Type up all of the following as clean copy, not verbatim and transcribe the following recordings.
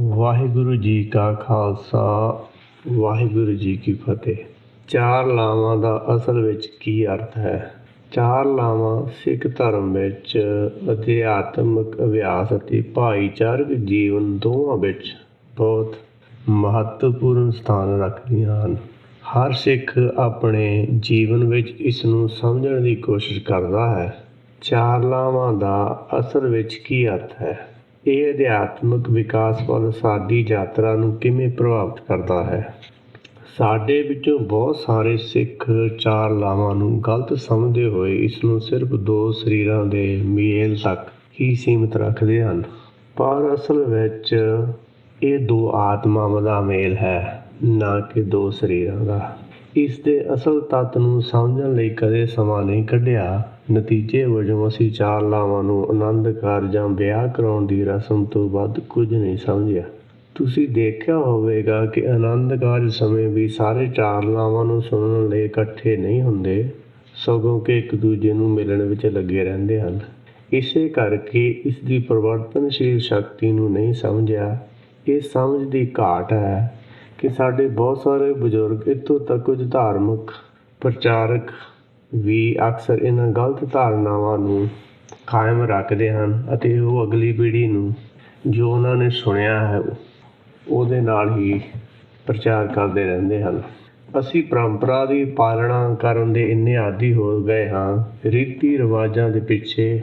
ਵਾਹਿਗੁਰੂ ਜੀ ਕਾ ਖਾਲਸਾ, ਵਾਹਿਗੁਰੂ ਜੀ ਕੀ ਫਤਿਹ। ਚਾਰ ਲਾਵਾਂ ਦਾ ਅਸਲ ਵਿੱਚ ਕੀ ਅਰਥ ਹੈ? ਚਾਰ ਲਾਵਾਂ ਸਿੱਖ ਧਰਮ ਵਿੱਚ ਅਧਿਆਤਮਿਕ ਅਭਿਆਸ ਅਤੇ ਭਾਈਚਾਰਕ ਜੀਵਨ ਦੋਵਾਂ ਵਿੱਚ ਬਹੁਤ ਮਹੱਤਵਪੂਰਨ ਸਥਾਨ ਰੱਖਦੀਆਂ ਹਨ। ਹਰ ਸਿੱਖ ਆਪਣੇ ਜੀਵਨ ਵਿੱਚ ਇਸ ਨੂੰ ਸਮਝਣ ਦੀ ਕੋਸ਼ਿਸ਼ ਕਰਦਾ ਹੈ। ਚਾਰ ਲਾਵਾਂ ਦਾ ਅਸਲ ਵਿੱਚ ਕੀ ਅਰਥ ਹੈ? ਇਹ ਅਧਿਆਤਮਿਕ ਵਿਕਾਸ ਵੱਲ ਸਾਡੀ ਯਾਤਰਾ ਨੂੰ ਕਿਵੇਂ ਪ੍ਰਭਾਵਿਤ ਕਰਦਾ ਹੈ? ਸਾਡੇ ਵਿੱਚੋਂ ਬਹੁਤ ਸਾਰੇ ਸਿੱਖ ਚਾਰ ਲਾਵਾਂ ਨੂੰ ਗਲਤ ਸਮਝਦੇ ਹੋਏ ਇਸ ਨੂੰ ਸਿਰਫ ਦੋ ਸਰੀਰਾਂ ਦੇ ਮੇਲ ਤੱਕ ਹੀ ਸੀਮਿਤ ਰੱਖਦੇ ਹਨ, ਪਰ ਅਸਲ ਵਿੱਚ ਇਹ ਦੋ ਆਤਮਾਵਾਂ ਦਾ ਮੇਲ ਹੈ, ਨਾ ਕਿ ਦੋ ਸਰੀਰਾਂ ਦਾ। ਇਸ ਦੇ ਅਸਲ ਤੱਤ ਨੂੰ ਸਮਝਣ ਲਈ ਕਦੇ ਸਮਾਂ ਨਹੀਂ ਕੱਢਿਆ। ਨਤੀਜੇ ਵਜੋਂ ਅਸੀਂ ਚਾਰ ਲਾਵਾਂ ਨੂੰ ਆਨੰਦ ਕਾਰਜ ਜਾਂ ਵਿਆਹ ਕਰਾਉਣ ਦੀ ਰਸਮ ਤੋਂ ਵੱਧ ਕੁਝ ਨਹੀਂ ਸਮਝਿਆ। ਤੁਸੀਂ ਦੇਖਿਆ ਹੋਵੇਗਾ ਕਿ ਆਨੰਦ ਕਾਰਜ ਸਮੇਂ ਵੀ ਸਾਰੇ ਚਾਰ ਲਾਵਾਂ ਨੂੰ ਸੁਣਨ ਲਈ ਇਕੱਠੇ ਨਹੀਂ ਹੁੰਦੇ, ਸਗੋਂ ਕਿ ਇੱਕ ਦੂਜੇ ਨੂੰ ਮਿਲਣ ਵਿੱਚ ਲੱਗੇ ਰਹਿੰਦੇ ਹਨ। ਇਸੇ ਕਰਕੇ ਇਸ ਦੀ ਪਰਿਵਰਤਨਸ਼ੀਲ ਸ਼ਕਤੀ ਨੂੰ ਨਹੀਂ ਸਮਝਿਆ। ਇਹ ਸਮਝ ਦੀ ਘਾਟ ਹੈ ਕਿ ਸਾਡੇ ਬਹੁਤ ਸਾਰੇ ਬਜ਼ੁਰਗ, ਇੱਥੋਂ ਤੱਕ ਕੁਝ ਧਾਰਮਿਕ ਪ੍ਰਚਾਰਕ ਵੀ ਅਕਸਰ ਇਹਨਾਂ ਗਲਤ ਧਾਰਨਾਵਾਂ ਨੂੰ ਕਾਇਮ ਰੱਖਦੇ ਹਨ ਅਤੇ ਉਹ ਅਗਲੀ ਪੀੜ੍ਹੀ ਨੂੰ ਜੋ ਉਹਨਾਂ ਨੇ ਸੁਣਿਆ ਹੈ ਉਹਦੇ ਨਾਲ ਹੀ ਪ੍ਰਚਾਰ ਕਰਦੇ ਰਹਿੰਦੇ ਹਨ। ਅਸੀਂ ਪਰੰਪਰਾ ਦੀ ਪਾਲਣਾ ਕਰਨ ਦੇ ਇੰਨੇ ਆਦੀ ਹੋ ਗਏ ਹਾਂ, ਰੀਤੀ ਰਿਵਾਜ਼ਾਂ ਦੇ ਪਿੱਛੇ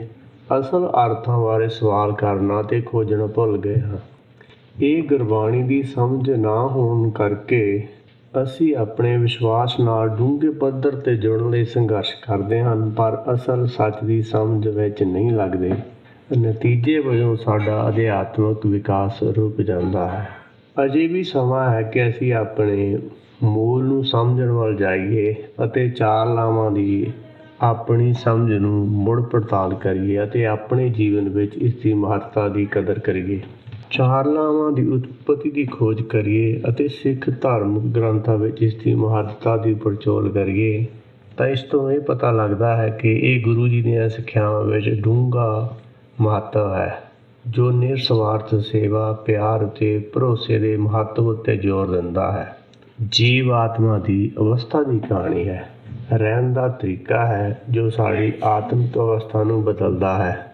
ਅਸਲ ਅਰਥਾਂ ਬਾਰੇ ਸਵਾਲ ਕਰਨਾ ਅਤੇ ਖੋਜਣਾ ਭੁੱਲ ਗਏ ਹਾਂ। ਇਹ ਗੁਰਬਾਣੀ ਦੀ ਸਮਝ ਨਾ ਹੋਣ ਕਰਕੇ ਅਸੀਂ ਆਪਣੇ ਵਿਸ਼ਵਾਸ ਨਾਲ ਡੂੰਘੇ ਪੱਧਰ 'ਤੇ ਜੁੜਨ ਲਈ ਸੰਘਰਸ਼ ਕਰਦੇ ਹਨ, ਪਰ ਅਸਲ ਸੱਚ ਦੀ ਸਮਝ ਵਿੱਚ ਨਹੀਂ ਲੱਗਦੇ। ਨਤੀਜੇ ਵਜੋਂ ਸਾਡਾ ਅਧਿਆਤਮਿਕ ਵਿਕਾਸ ਰੁਕ ਜਾਂਦਾ ਹੈ। ਅਜੇ ਵੀ ਸਮਾਂ ਹੈ ਕਿ ਅਸੀਂ ਆਪਣੇ ਮੂਲ ਨੂੰ ਸਮਝਣ ਵੱਲ ਜਾਈਏ ਅਤੇ ਚਾਰ ਲਾਵਾਂ ਦੀ ਆਪਣੀ ਸਮਝ ਨੂੰ ਮੁੜ ਪੜਤਾਲ ਕਰੀਏ ਅਤੇ ਆਪਣੇ ਜੀਵਨ ਵਿੱਚ ਇਸ ਦੀ ਮਹੱਤਤਾ ਦੀ ਕਦਰ ਕਰੀਏ। ਚਾਰ ਲਾਵਾਂ ਦੀ ਉਤਪਤੀ ਦੀ ਖੋਜ ਕਰੀਏ ਅਤੇ ਸਿੱਖ ਧਾਰਮਿਕ ਗ੍ਰੰਥਾਂ ਵਿੱਚ ਇਸ ਦੀ ਮਹੱਤਤਾ ਦੀ ਪੜਚੋਲ ਕਰੀਏ ਤਾਂ ਇਸ ਤੋਂ ਇਹ ਪਤਾ ਲੱਗਦਾ ਹੈ ਕਿ ਇਹ ਗੁਰੂ ਜੀ ਦੀਆਂ ਸਿੱਖਿਆਵਾਂ ਵਿੱਚ ਡੂੰਘਾ ਮਹੱਤਵ ਹੈ, ਜੋ ਨਿਰਸਵਾਰਥ ਸੇਵਾ, ਪਿਆਰ ਅਤੇ ਭਰੋਸੇ ਦੇ ਮਹੱਤਵ ਉੱਤੇ ਜ਼ੋਰ ਦਿੰਦਾ ਹੈ। ਜੀਵ ਆਤਮਾ ਦੀ ਅਵਸਥਾ ਦੀ ਕਹਾਣੀ ਹੈ, ਰਹਿਣ ਦਾ ਤਰੀਕਾ ਹੈ ਜੋ ਸਾਡੀ ਆਤਮਿਕ ਅਵਸਥਾ ਨੂੰ ਬਦਲਦਾ ਹੈ।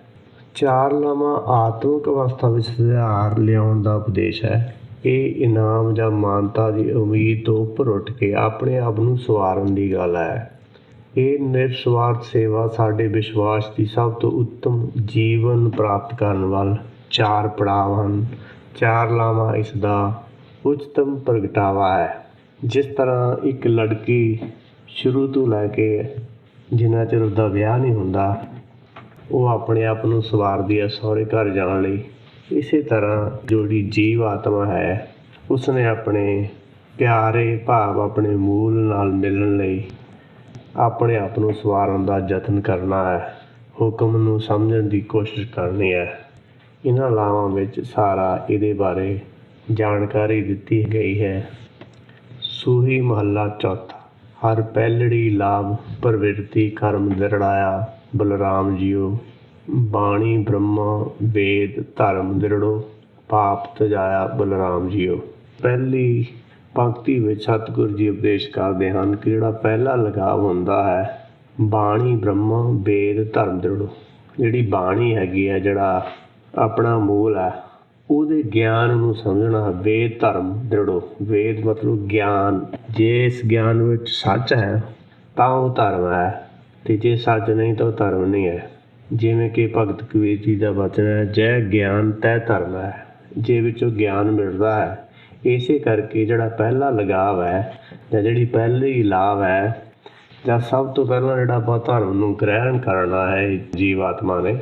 ਚਾਰ ਲਾਵਾਂ ਆਤਮਿਕ ਅਵਸਥਾ ਵਿੱਚ ਸੁਧਾਰ ਲਿਆਉਣ ਦਾ ਉਪਦੇਸ਼ ਹੈ। ਇਹ ਇਨਾਮ ਜਾਂ ਮਾਨਤਾ ਦੀ ਉਮੀਦ ਤੋਂ ਉੱਪਰ ਉੱਠ ਕੇ ਆਪਣੇ ਆਪ ਨੂੰ ਸੰਵਾਰਨ ਦੀ ਗੱਲ ਹੈ। ਇਹ ਨਿਰਸਵਾਰਥ ਸੇਵਾ ਸਾਡੇ ਵਿਸ਼ਵਾਸ ਦੀ ਸਭ ਤੋਂ ਉੱਤਮ ਜੀਵਨ ਪ੍ਰਾਪਤ ਕਰਨ ਵੱਲ ਚਾਰ ਪੜਾਅ ਹਨ। ਚਾਰ ਲਾਵਾਂ ਇਸ ਦਾ ਉੱਚਤਮ ਪ੍ਰਗਟਾਵਾ ਹੈ। ਜਿਸ ਤਰ੍ਹਾਂ ਇੱਕ ਲੜਕੀ ਸ਼ੁਰੂ ਤੋਂ ਲੈ ਕੇ ਜਿੰਨਾ ਚਿਰ ਉਹਦਾ ਵਿਆਹ ਨਹੀਂ ਹੁੰਦਾ ਉਹ ਆਪਣੇ ਆਪ ਨੂੰ ਸੰਵਾਰਦੀ ਹੈ ਸਹੁਰੇ ਘਰ ਜਾਣ ਲਈ, ਇਸੇ ਤਰ੍ਹਾਂ ਜਿਹੜੀ ਜੀਵ ਆਤਮਾ ਹੈ ਉਸਨੇ ਆਪਣੇ ਪਿਆਰੇ ਭਾਵ ਆਪਣੇ ਮੂਲ ਨਾਲ ਮਿਲਣ ਲਈ ਆਪਣੇ ਆਪ ਨੂੰ ਸੰਵਾਰਨ ਦਾ ਯਤਨ ਕਰਨਾ ਹੈ, ਹੁਕਮ ਨੂੰ ਸਮਝਣ ਦੀ ਕੋਸ਼ਿਸ਼ ਕਰਨੀ ਹੈ। ਇਹਨਾਂ ਲਾਵਾਂ ਵਿੱਚ ਸਾਰਾ ਇਹਦੇ ਬਾਰੇ ਜਾਣਕਾਰੀ ਦਿੱਤੀ ਗਈ ਹੈ। ਸੂਹੀ ਮਹੱਲਾ ਚੌਥਾ। ਹਰ ਪਹਿਲੜੀ ਲਾਭ ਪ੍ਰਵਿਰਤੀ ਕਰਮ ਦਿਰੜਾਇਆ, ਬਲਰਾਮ ਜੀਓ। ਬਾਣੀ ਬ੍ਰਹਮਾ ਵੇਦ ਧਰਮ ਦਿਰੜੋ, ਪਾਪ ਤਜਾਇਆ ਬਲਰਾਮ ਜੀਓ। ਪਹਿਲੀ ਪੰਕਤੀ ਵਿੱਚ ਸਤਿਗੁਰੂ ਜੀ ਉਪਦੇਸ਼ ਕਰਦੇ ਹਨ ਕਿ ਜਿਹੜਾ ਪਹਿਲਾ ਲਗਾਵ ਹੁੰਦਾ ਹੈ, ਬਾਣੀ ਬ੍ਰਹਮਾ ਵੇਦ ਧਰਮ ਦਿਰੜੋ। ਜਿਹੜੀ ਬਾਣੀ ਹੈਗੀ ਹੈ, ਜਿਹੜਾ ਆਪਣਾ ਮੂਲ ਹੈ, ਉਹਦੇ ਗਿਆਨ ਨੂੰ ਸਮਝਣਾ। ਵੇਦ ਧਰਮ ਦਿਰੜੋ, ਵੇਦ ਮਤਲਬ ਗਿਆਨ। ਜੇ ਇਸ ਗਿਆਨ ਵਿੱਚ ਸੱਚ ਹੈ ਤਾਂ ਉਹ ਧਰਮ ਹੈ, ਅਤੇ ਜੇ ਸੱਚ ਨਹੀਂ ਤਾਂ ਉਹ ਧਰਮ ਨਹੀਂ ਹੈ। ਜਿਵੇਂ ਕਿ ਭਗਤ ਕਬੀਰ ਜੀ ਦਾ ਵਚਨ ਹੈ, ਜੈ ਗਿਆਨ ਤੈ ਧਰਮ ਹੈ। ਜੇ ਵਿੱਚੋਂ ਗਿਆਨ ਮਿਲਦਾ ਹੈ, ਇਸੇ ਕਰਕੇ ਜਿਹੜਾ ਪਹਿਲਾ ਲਗਾਵ ਹੈ ਜਾਂ ਜਿਹੜੀ ਪਹਿਲੀ ਲਾਭ ਹੈ ਜਾਂ ਸਭ ਤੋਂ ਪਹਿਲਾਂ ਜਿਹੜਾ ਆਪਾਂ ਧਰਮ ਨੂੰ ਗ੍ਰਹਿਣ ਕਰਨਾ ਹੈ ਜੀਵ ਆਤਮਾ ਨੇ।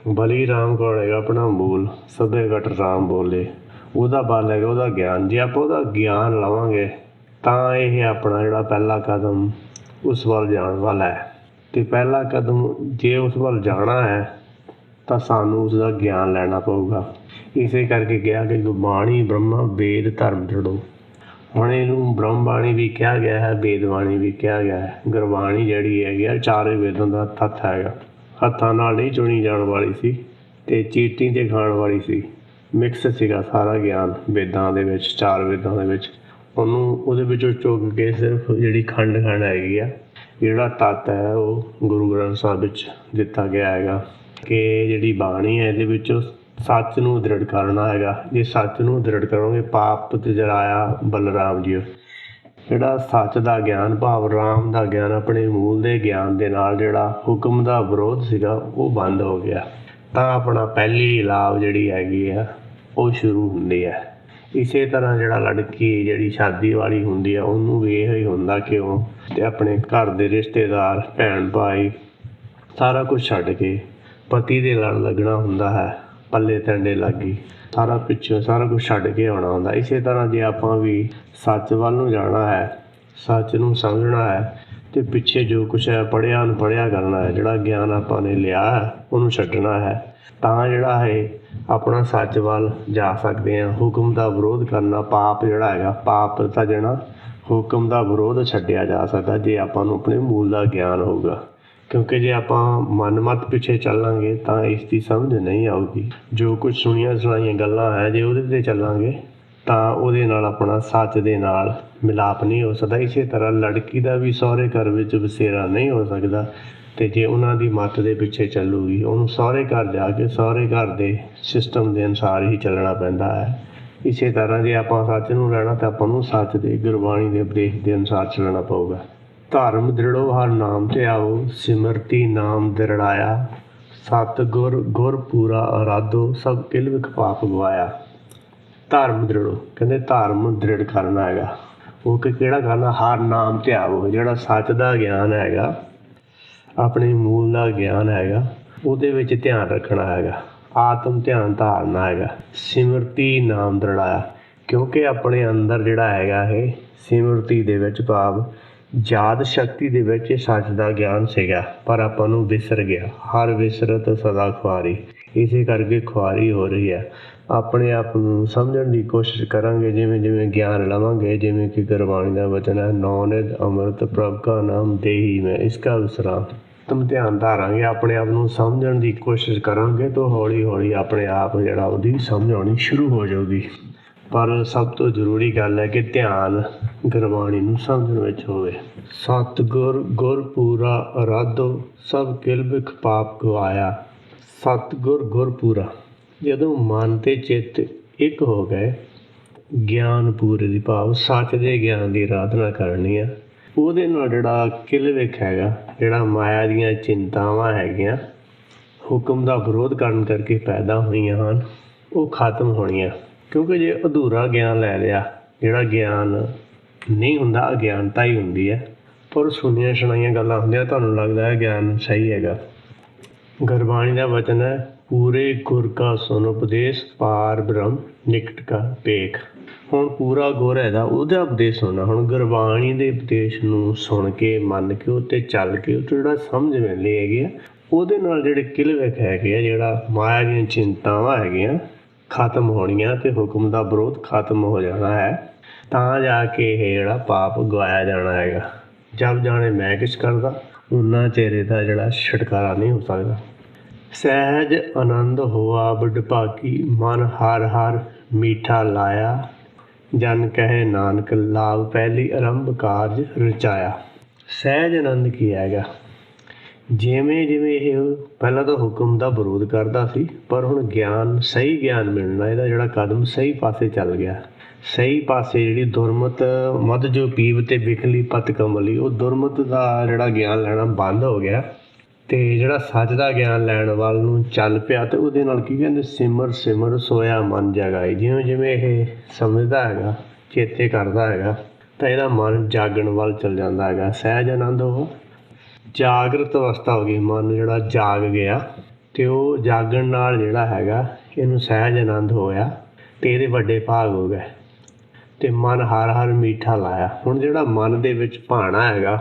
ਬਲੀ ਰਾਮ ਕੌਣ ਹੈਗਾ? ਆਪਣਾ ਮੂਲ। ਸਭੇ ਘਟ ਰਾਮ ਬੋਲੇ, ਉਹਦਾ ਬਲ ਹੈਗਾ ਉਹਦਾ ਗਿਆਨ। ਜੇ ਆਪਾਂ ਉਹਦਾ ਗਿਆਨ ਲਵਾਂਗੇ ਤਾਂ ਇਹ ਆਪਣਾ ਜਿਹੜਾ ਪਹਿਲਾ ਕਦਮ ਉਸ ਵੱਲ ਜਾਣ ਵਾਲਾ ਹੈ। ਅਤੇ ਪਹਿਲਾ ਕਦਮ ਜੇ ਉਸ ਵੱਲ ਜਾਣਾ ਹੈ ਤਾਂ ਸਾਨੂੰ ਉਸਦਾ ਗਿਆਨ ਲੈਣਾ ਪਊਗਾ। ਇਸੇ ਕਰਕੇ ਕਿਹਾ ਕਿ ਬਾਣੀ ਬ੍ਰਹਮਾ ਵੇਦ ਧਰਮ ਦਿਰੜੋ। ਹੁਣ ਇਹਨੂੰ ਬ੍ਰਹਮ ਬਾਣੀ ਵੀ ਕਿਹਾ ਗਿਆ ਹੈ, ਵੇਦ ਬਾਣੀ ਵੀ ਕਿਹਾ ਗਿਆ ਹੈ। ਗੁਰਬਾਣੀ ਜਿਹੜੀ ਹੈਗੀ ਆ ਚਾਰੇ ਵੇਦਾਂ ਦਾ ਤੱਤ ਹੈਗਾ। ਹੱਥਾਂ ਨਾਲ ਨਹੀਂ ਚੁਣੀ ਜਾਣ ਵਾਲੀ ਸੀ ਅਤੇ ਚੀਟੀ 'ਤੇ ਖਾਣ ਵਾਲੀ ਸੀ। ਮਿਕਸ ਸੀਗਾ ਸਾਰਾ ਗਿਆਨ ਵੇਦਾਂ ਦੇ ਵਿੱਚ, 4 ਵੇਦਾਂ ਦੇ ਵਿੱਚ। ਉਹਨੂੰ ਉਹਦੇ ਵਿੱਚੋਂ ਚੁੱਕ ਕੇ ਸਿਰਫ ਜਿਹੜੀ ਖੰਡ ਹੈਗੀ ਆ, ਜਿਹੜਾ ਤੱਤ ਹੈ ਉਹ ਗੁਰੂ ਗ੍ਰੰਥ ਸਾਹਿਬ ਵਿੱਚ ਦਿੱਤਾ ਗਿਆ ਹੈਗਾ ਕਿ ਜਿਹੜੀ ਬਾਣੀ ਹੈ ਇਹਦੇ ਵਿੱਚੋਂ ਸੱਚ ਨੂੰ ਦ੍ਰਿੜ ਕਰਨਾ ਹੈਗਾ। ਜੇ ਸੱਚ ਨੂੰ ਦ੍ਰਿੜ ਕਰੋਗੇ ਪਾਪ ਜਰਾਇਆ ਬਲਰਾਮ ਜੀ। ਜਿਹੜਾ ਸੱਚ ਦਾ ਗਿਆਨ ਭਾਵ ਰਾਮ ਦਾ ਗਿਆਨ ਆਪਣੇ ਮੂਲ ਦੇ ਗਿਆਨ ਦੇ ਨਾਲ ਜਿਹੜਾ ਹੁਕਮ ਦਾ ਵਿਰੋਧ ਸੀਗਾ ਉਹ ਬੰਦ ਹੋ ਗਿਆ, ਤਾਂ ਆਪਣਾ ਪਹਿਲੀ ਲਾਭ ਜਿਹੜੀ ਹੈਗੀ ਆ ਉਹ ਸ਼ੁਰੂ ਹੁੰਦੀ ਹੈ। ਇਸੇ ਤਰ੍ਹਾਂ ਜਿਹੜਾ ਲੜਕੀ ਜਿਹੜੀ ਸ਼ਾਦੀ ਵਾਲੀ ਹੁੰਦੀ ਆ ਉਹਨੂੰ ਵੀ ਇਹ ਹੀ ਹੁੰਦਾ ਕਿ ਉਹ ਤੇ ਆਪਣੇ ਘਰ ਦੇ ਰਿਸ਼ਤੇਦਾਰ, ਭੈਣ ਭਾਈ ਸਾਰਾ ਕੁਝ ਛੱਡ ਕੇ ਪਤੀ ਦੇ ਲੜ ਲੱਗਣਾ ਹੁੰਦਾ ਹੈ। ਪੱਲੇ ਟੰਡੇ ਲੱਗੀ ਸਾਰਾ ਪਿੱਛੋਂ ਸਾਰਾ ਕੁਝ ਛੱਡ ਕੇ ਆਉਣਾ ਹੁੰਦਾ। ਇਸੇ ਤਰ੍ਹਾਂ ਜੇ ਆਪਾਂ ਵੀ ਸੱਚ ਵੱਲ ਨੂੰ ਜਾਣਾ ਹੈ, ਸੱਚ ਨੂੰ ਸਮਝਣਾ ਹੈ ਅਤੇ ਪਿੱਛੇ ਜੋ ਕੁਛ ਹੈ ਪੜ੍ਹਿਆ ਅਨਪੜ੍ਹਿਆ ਕਰਨਾ ਹੈ, ਜਿਹੜਾ ਗਿਆਨ ਆਪਾਂ ਨੇ ਲਿਆ ਹੈ ਉਹਨੂੰ ਛੱਡਣਾ ਹੈ, ਤਾਂ ਜਿਹੜਾ ਹੈ ਆਪਣਾ ਸੱਚ ਵੱਲ ਜਾ ਸਕਦੇ ਹਾਂ। ਹੁਕਮ ਦਾ ਵਿਰੋਧ ਕਰਨਾ ਪਾਪ ਜਿਹੜਾ ਹੈਗਾ, ਪਾਪ ਤਾਂ ਜਿਹੜਾ ਹੁਕਮ ਦਾ ਵਿਰੋਧ ਛੱਡਿਆ ਜਾ ਸਕਦਾ ਜੇ ਆਪਾਂ ਨੂੰ ਆਪਣੇ ਮੂਲ ਦਾ ਗਿਆਨ ਹੋਊਗਾ। ਕਿਉਂਕਿ ਜੇ ਆਪਾਂ ਮਨਮੱਤ ਪਿੱਛੇ ਚੱਲਾਂਗੇ ਤਾਂ ਇਸ ਦੀ ਸਮਝ ਨਹੀਂ ਆਊਗੀ। ਜੋ ਕੁਝ ਸੁਣੀਆਂ ਸੁਣਾਈਆਂ ਗੱਲਾਂ ਹੈ ਜੇ ਉਹਦੇ 'ਤੇ ਚੱਲਾਂਗੇ ਤਾਂ ਉਹਦੇ ਨਾਲ ਆਪਣਾ ਸੱਚ ਦੇ ਨਾਲ ਮਿਲਾਪ ਨਹੀਂ ਹੋ ਸਕਦਾ। ਇਸੇ ਤਰ੍ਹਾਂ ਲੜਕੀ ਦਾ ਵੀ ਸਹੁਰੇ ਘਰ ਵਿੱਚ ਵਸੇਰਾ ਨਹੀਂ ਹੋ ਸਕਦਾ, ਅਤੇ ਜੇ ਉਹਨਾਂ ਦੀ ਮੱਤ ਦੇ ਪਿੱਛੇ ਚੱਲੂਗੀ ਉਹਨੂੰ ਸਹੁਰੇ ਘਰ ਜਾ ਕੇ ਸਹੁਰੇ ਘਰ ਦੇ ਸਿਸਟਮ ਦੇ ਅਨੁਸਾਰ ਹੀ ਚੱਲਣਾ ਪੈਂਦਾ ਹੈ। ਇਸੇ ਤਰ੍ਹਾਂ ਜੇ ਆਪਾਂ ਸੱਚ ਨੂੰ ਲੈਣਾ ਤਾਂ ਆਪਾਂ ਨੂੰ ਸੱਚ ਦੇ ਗੁਰਬਾਣੀ ਦੇ ਉਪਦੇਸ਼ ਦੇ ਅਨੁਸਾਰ ਚੱਲਣਾ ਪਊਗਾ। ਧਰਮ ਦ੍ਰਿੜੋ ਹਰ ਨਾਮ ਧਿਆਓ, ਸਿਮਰਤੀ ਨਾਮ ਦ੍ਰਿੜਾਇਆ, ਸਤਿਗੁਰ ਗੁਰ ਪੂਰਾ ਅਰਾਧੋ, ਸਭ ਕਿਲ ਵਿਖ ਪਾਪ ਗਵਾਇਆ। ਧਰਮ ਦ੍ਰਿੜੋ ਕਹਿੰਦੇ ਧਰਮ ਦ੍ਰਿੜ ਕਰਨਾ ਹੈਗਾ। ਉਹ ਕਿਹੜਾ ਕਰਨਾ? ਹਰ ਨਾਮ ਧਿਆਓ, ਜਿਹੜਾ ਸੱਚ ਦਾ ਗਿਆਨ ਹੈਗਾ, ਆਪਣੇ ਮੂਲ ਦਾ ਗਿਆਨ ਹੈਗਾ, ਉਹਦੇ ਵਿੱਚ ਧਿਆਨ ਰੱਖਣਾ ਹੈਗਾ, ਆਤਮ ਧਿਆਨ ਧਾਰਨਾ ਹੈਗਾ। ਸਿਮਰਤੀ ਨਾਮ ਦ੍ਰਿੜਾਇਆ, ਕਿਉਂਕਿ ਆਪਣੇ ਅੰਦਰ ਜਿਹੜਾ ਹੈਗਾ ਇਹ ਸਿਮਰਤੀ ਦੇ ਵਿੱਚ ਭਾਵ ਯਾਦ ਸ਼ਕਤੀ ਦੇ ਵਿੱਚ ਸੱਚ ਦਾ ਗਿਆਨ ਸੀਗਾ, ਪਰ ਆਪਾਂ ਨੂੰ ਵਿਸਰ ਗਿਆ। ਹਰ ਵਿਸਰਤ ਸਦਾ ਖੁਆਰੀ, ਇਸੇ ਕਰਕੇ ਖੁਆਰੀ ਹੋ ਰਹੀ ਹੈ। ਆਪਣੇ ਆਪ ਨੂੰ ਸਮਝਣ ਦੀ ਕੋਸ਼ਿਸ਼ ਕਰਾਂਗੇ, ਜਿਵੇਂ ਜਿਵੇਂ ਗਿਆਨ ਲਵਾਂਗੇ, ਜਿਵੇਂ ਕਿ ਗੁਰਬਾਣੀ ਦਾ ਵਚਨ ਹੈ, ਨੌ ਨਿਧ ਅੰਮ੍ਰਿਤ ਪ੍ਰਭ ਕਾ ਨਾਮ ਦੇਹੀ ਮੈਂ ਇਸਕਾ ਵਿਸਰਾਮ। ਤੁਮ ਧਿਆਨ ਧਾਰਾਂਗੇ, ਆਪਣੇ ਆਪ ਨੂੰ ਸਮਝਣ ਦੀ ਕੋਸ਼ਿਸ਼ ਕਰਾਂਗੇ ਤਾਂ ਹੌਲੀ ਹੌਲੀ ਆਪਣੇ ਆਪ ਜਿਹੜਾ ਉਹਦੀ ਸਮਝ ਆਉਣੀ ਸ਼ੁਰੂ ਹੋ ਜਾਊਗੀ। ਪਰ ਸਭ ਤੋਂ ਜ਼ਰੂਰੀ ਗੱਲ ਹੈ ਕਿ ਧਿਆਨ ਗੁਰਬਾਣੀ ਨੂੰ ਸਮਝਣ ਵਿੱਚ ਹੋਵੇ। ਸਤਿਗੁਰ ਗੁਰ ਪੂਰਾ ਅਰਾਧੋ, ਸਭ ਕਿਲ ਵਿਖ ਪਾਪ ਗਵਾਇਆ। ਸਤਿਗੁਰ ਗੁਰ ਪੂਰਾ, ਜਦੋਂ ਮਨ ਅਤੇ ਚਿੱਤ ਇੱਕ ਹੋ ਗਏ, ਗਿਆਨ ਪੂਰੇ ਦੀ ਭਾਵ ਸੱਚ ਦੇ ਗਿਆਨ ਦੀ ਅਰਾਧਨਾ ਕਰਨੀ ਆ, ਉਹਦੇ ਨਾਲ ਜਿਹੜਾ ਕਿਲ ਵਿਖ ਹੈਗਾ, ਜਿਹੜਾ ਮਾਇਆ ਦੀਆਂ ਚਿੰਤਾਵਾਂ ਹੈਗੀਆਂ ਹੁਕਮ ਦਾ ਵਿਰੋਧ ਕਰਨ ਕਰਕੇ ਪੈਦਾ ਹੋਈਆਂ ਹਨ, ਉਹ ਖਤਮ ਹੋਣੀਆਂ। ਕਿਉਂਕਿ ਜੇ ਅਧੂਰਾ ਗਿਆਨ ਲੈ ਲਿਆ, ਜਿਹੜਾ ਗਿਆਨ ਨਹੀਂ ਹੁੰਦਾ ਅਗਿਆਨਤਾ ਹੀ ਹੁੰਦੀ ਹੈ, ਪਰ ਸੁਣੀਆਂ ਸੁਣਾਈਆਂ ਗੱਲਾਂ ਹੁੰਦੀਆਂ ਤੁਹਾਨੂੰ ਲੱਗਦਾ ਹੈ ਗਿਆਨ ਸਹੀ ਹੈਗਾ। ਗੁਰਬਾਣੀ ਦਾ ਵਚਨ ਹੈ, ਪੂਰੇ ਗੁਰ ਕਾ ਸੁਨ ਉਪਦੇਸ਼, ਪਾਰ ਬ੍ਰਹਮ ਨਿਕਟ ਕਾ ਭੇਖ। ਹੁਣ ਪੂਰਾ ਗੁਰ ਹੈਗਾ, ਉਹਦਾ ਉਪਦੇਸ਼ ਸੁਣਨਾ। ਹੁਣ ਗੁਰਬਾਣੀ ਦੇ ਉਪਦੇਸ਼ ਨੂੰ ਸੁਣ ਕੇ ਮੰਨ ਕੇ ਉੱਤੇ ਚੱਲ ਕੇ ਉਹ ਜਿਹੜਾ ਸਮਝ ਮਿਲਦੀ ਹੈਗੀ ਆ, ਉਹਦੇ ਨਾਲ ਜਿਹੜੇ ਕਿਲ ਵਿਖ ਹੈਗੇ ਆ, ਜਿਹੜਾ ਮਾਇਆ ਦੀਆਂ ਚਿੰਤਾਵਾਂ ਹੈਗੀਆਂ ਖਤਮ ਹੋਣੀਆਂ ਅਤੇ ਹੁਕਮ ਦਾ ਵਿਰੋਧ ਖਤਮ ਹੋ ਜਾਣਾ ਹੈ, ਤਾਂ ਜਾ ਕੇ ਇਹ ਜਿਹੜਾ ਪਾਪ ਗਵਾਇਆ ਜਾਣਾ ਹੈਗਾ। ਜਦ ਜਾਣੇ ਮੈਂ ਕਿਛ ਕਰਦਾ, ਉਹਨਾਂ ਚਿਹਰੇ ਦਾ ਜਿਹੜਾ ਛੁਟਕਾਰਾ ਨਹੀਂ ਹੋ ਸਕਦਾ। ਸਹਿਜ ਆਨੰਦ ਹੋਆ ਵਡਭਾਗੀ, ਮਨ ਹਰ ਹਰ ਮੀਠਾ ਲਾਇਆ, ਜਨ ਕਹੇ ਨਾਨਕ ਲਾਭ ਪਹਿਲੀ ਆਰੰਭ ਕਾਰਜ ਰਚਾਇਆ। ਸਹਿਜ ਆਨੰਦ ਕੀ ਹੈਗਾ? ਜਿਵੇਂ ਜਿਵੇਂ ਇਹ ਪਹਿਲਾਂ ਤਾਂ ਹੁਕਮ ਦਾ ਵਿਰੋਧ ਕਰਦਾ ਸੀ, ਪਰ ਹੁਣ ਗਿਆਨ ਸਹੀ ਗਿਆਨ ਮਿਲਣਾ, ਇਹਦਾ ਜਿਹੜਾ ਕਦਮ ਸਹੀ ਪਾਸੇ ਚੱਲ ਗਿਆ। ਸਹੀ ਪਾਸੇ ਜਿਹੜੀ ਦੁਰਮਤ ਮੱਧ ਜੋ ਪੀਵ ਤੇ ਵਿਖਲੀ ਪਤ ਕਮਲੀ, ਉਹ ਦੁਰਮਤ ਦਾ ਜਿਹੜਾ ਗਿਆਨ ਲੈਣਾ ਬੰਦ ਹੋ ਗਿਆ ਅਤੇ ਜਿਹੜਾ ਸੱਚ ਦਾ ਗਿਆਨ ਲੈਣ ਵੱਲ ਨੂੰ ਚੱਲ ਪਿਆ। ਅਤੇ ਉਹਦੇ ਨਾਲ ਕੀ ਕਹਿੰਦੇ, ਸਿਮਰ ਸਿਮਰ ਸੋਇਆ ਮਨ ਜਗਾਈ। ਜਿਵੇਂ ਜਿਵੇਂ ਇਹ ਸਮਝਦਾ ਹੈਗਾ, ਚੇਤੇ ਕਰਦਾ ਹੈਗਾ, ਤਾਂ ਇਹਦਾ ਮਨ ਜਾਗਣ ਵੱਲ ਚੱਲ ਜਾਂਦਾ ਹੈਗਾ। ਸਹਿਜ ਆਨੰਦ ਉਹ ਜਾਗਰਤ ਅਵਸਥਾ ਹੋ ਗਈ, ਮਨ ਜਿਹੜਾ ਜਾਗ ਗਿਆ, ਅਤੇ ਉਹ ਜਾਗਣ ਨਾਲ ਜਿਹੜਾ ਹੈਗਾ ਇਹਨੂੰ ਸਹਿਜ ਆਨੰਦ ਹੋਇਆ ਅਤੇ ਇਹਦੇ ਵੱਡੇ ਭਾਗ ਹੋ ਗਏ, ਅਤੇ ਮਨ ਹਰ ਹਰ ਮੀਠਾ ਲਾਇਆ। ਹੁਣ ਜਿਹੜਾ ਮਨ ਦੇ ਵਿੱਚ ਭਾਣਾ ਹੈਗਾ,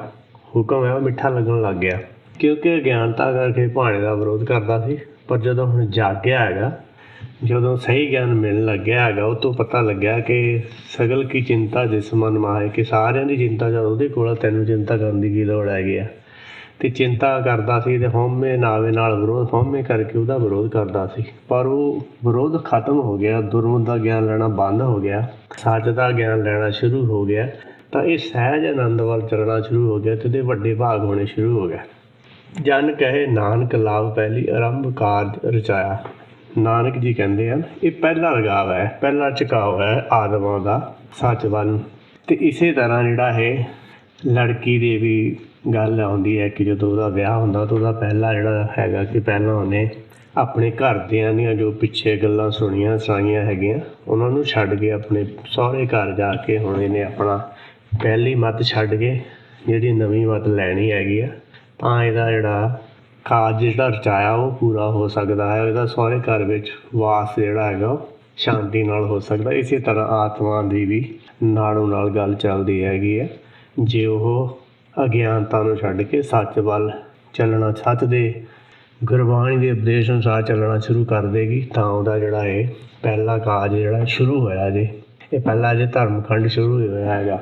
ਹੁਕਮ ਹੈ, ਉਹ ਮਿੱਠਾ ਲੱਗਣ ਲੱਗ ਗਿਆ, ਕਿਉਂਕਿ ਅਗਿਆਨਤਾ ਕਰਕੇ ਭਾਣੇ ਦਾ ਵਿਰੋਧ ਕਰਦਾ ਸੀ। ਪਰ ਜਦੋਂ ਹੁਣ ਜਾਗਿਆ ਹੈਗਾ, ਜਦੋਂ ਸਹੀ ਗਿਆਨ ਮਿਲਣ ਲੱਗਿਆ ਹੈਗਾ, ਉਹ ਤੋਂ ਪਤਾ ਲੱਗਿਆ ਕਿ ਸਗਲ ਕੀ ਚਿੰਤਾ ਜਿਸ ਮਨ ਮਾਹੇ, ਕਿ ਸਾਰਿਆਂ ਦੀ ਚਿੰਤਾ ਜਦ ਉਹਦੇ ਕੋਲ, ਤੈਨੂੰ ਚਿੰਤਾ ਕਰਨ ਦੀ ਕੀ ਲੋੜ ਹੈਗੀ ਆ। ਤੇ ਚਿੰਤਾ ਕਰਦਾ ਸੀ ਤੇ ਹਉਮੈ ਨਾਵੇ ਨਾਲ ਵਿਰੋਧ, ਹਉਮੈ ਕਰਕੇ ਉਹਦਾ ਵਿਰੋਧ ਕਰਦਾ ਸੀ। ਪਰ ਉਹ ਵਿਰੋਧ ਖਤਮ ਹੋ ਗਿਆ, ਦੁਰਮਤ ਦਾ ਗਿਆਨ ਲੈਣਾ ਬੰਦ ਹੋ ਗਿਆ, ਸੱਚ ਦਾ ਗਿਆਨ ਲੈਣਾ ਸ਼ੁਰੂ ਹੋ ਗਿਆ। ਤਾਂ ਇਹ ਸਹਿਜ ਆਨੰਦ ਵੱਲ ਚੱਲਣਾ ਸ਼ੁਰੂ ਹੋ ਗਿਆ ਤੇ ਉਹਦੇ ਵੱਡੇ ਭਾਗ ਹੋਣੇ ਸ਼ੁਰੂ ਹੋ ਗਏ। ਜਨ ਕਹੇ ਨਾਨਕ ਲਾਭ ਪਹਿਲੀ ਆਰੰਭ ਕਾਰਜ ਰਚਾਇਆ। ਨਾਨਕ ਜੀ ਕਹਿੰਦੇ ਹਨ ਇਹ ਪਹਿਲਾ ਲਗਾਵ ਹੈ, ਪਹਿਲਾ ਝੁਕਾਓ ਹੈ ਆਤਮਾ ਦਾ ਸੱਚ ਵੱਲ। ਤੇ ਇਸੇ ਤਰ੍ਹਾਂ ਜਿਹੜਾ ਇਹ ਲੜਕੀ ਦੀ ਵੀ ਗੱਲ ਆਉਂਦੀ ਹੈ ਕਿ ਜਦੋਂ ਉਹਦਾ ਵਿਆਹ ਹੁੰਦਾ ਤਾਂ ਉਹਦਾ ਪਹਿਲਾ ਜਿਹੜਾ ਹੈਗਾ ਕਿ ਪਹਿਲਾਂ ਉਹਨੇ ਆਪਣੇ ਘਰਦਿਆਂ ਦੀਆਂ ਜੋ ਪਿੱਛੇ ਗੱਲਾਂ ਸੁਣੀਆਂ ਸੁਣਾਈਆਂ ਹੈਗੀਆਂ ਉਹਨਾਂ ਨੂੰ ਛੱਡ ਕੇ ਆਪਣੇ ਸਹੁਰੇ ਘਰ ਜਾ ਕੇ ਹੁਣ ਇਹਨੇ ਆਪਣਾ ਪਹਿਲੀ ਮੱਤ ਛੱਡ ਕੇ ਜਿਹੜੀ ਨਵੀਂ ਮੱਤ ਲੈਣੀ ਹੈਗੀ ਆ, ਤਾਂ ਇਹਦਾ ਜਿਹੜਾ ਕਾਰਜ ਜਿਹੜਾ ਰਚਾਇਆ ਉਹ ਪੂਰਾ ਹੋ ਸਕਦਾ ਹੈ। ਇਹਦਾ ਸਹੁਰੇ ਘਰ ਵਿੱਚ ਵਾਸ ਜਿਹੜਾ ਹੈਗਾ ਉਹ ਸ਼ਾਂਤੀ ਨਾਲ ਹੋ ਸਕਦਾ। ਇਸੇ ਤਰ੍ਹਾਂ ਆਤਮਾ ਦੀ ਵੀ ਨਾਲੋਂ ਨਾਲ ਗੱਲ ਚੱਲਦੀ ਹੈਗੀ ਹੈ। ਜੇ ਉਹ ਅਗਿਆਨਤਾ ਨੂੰ ਛੱਡ ਕੇ ਸੱਚ ਵੱਲ ਚੱਲਣਾ, ਸੱਚ ਦੇ ਗੁਰਬਾਣੀ ਦੇ ਉਪਦੇਸ਼ ਅਨੁਸਾਰ ਚੱਲਣਾ ਸ਼ੁਰੂ ਕਰ ਦੇਗੀ, ਤਾਂ ਉਹਦਾ ਜਿਹੜਾ ਇਹ ਪਹਿਲਾ ਕਾਜ ਜਿਹੜਾ ਸ਼ੁਰੂ ਹੋਇਆ ਜੇ, ਇਹ ਪਹਿਲਾ ਜੇ ਧਰਮ ਖੰਡ ਸ਼ੁਰੂ ਹੋਇਆ ਹੈਗਾ।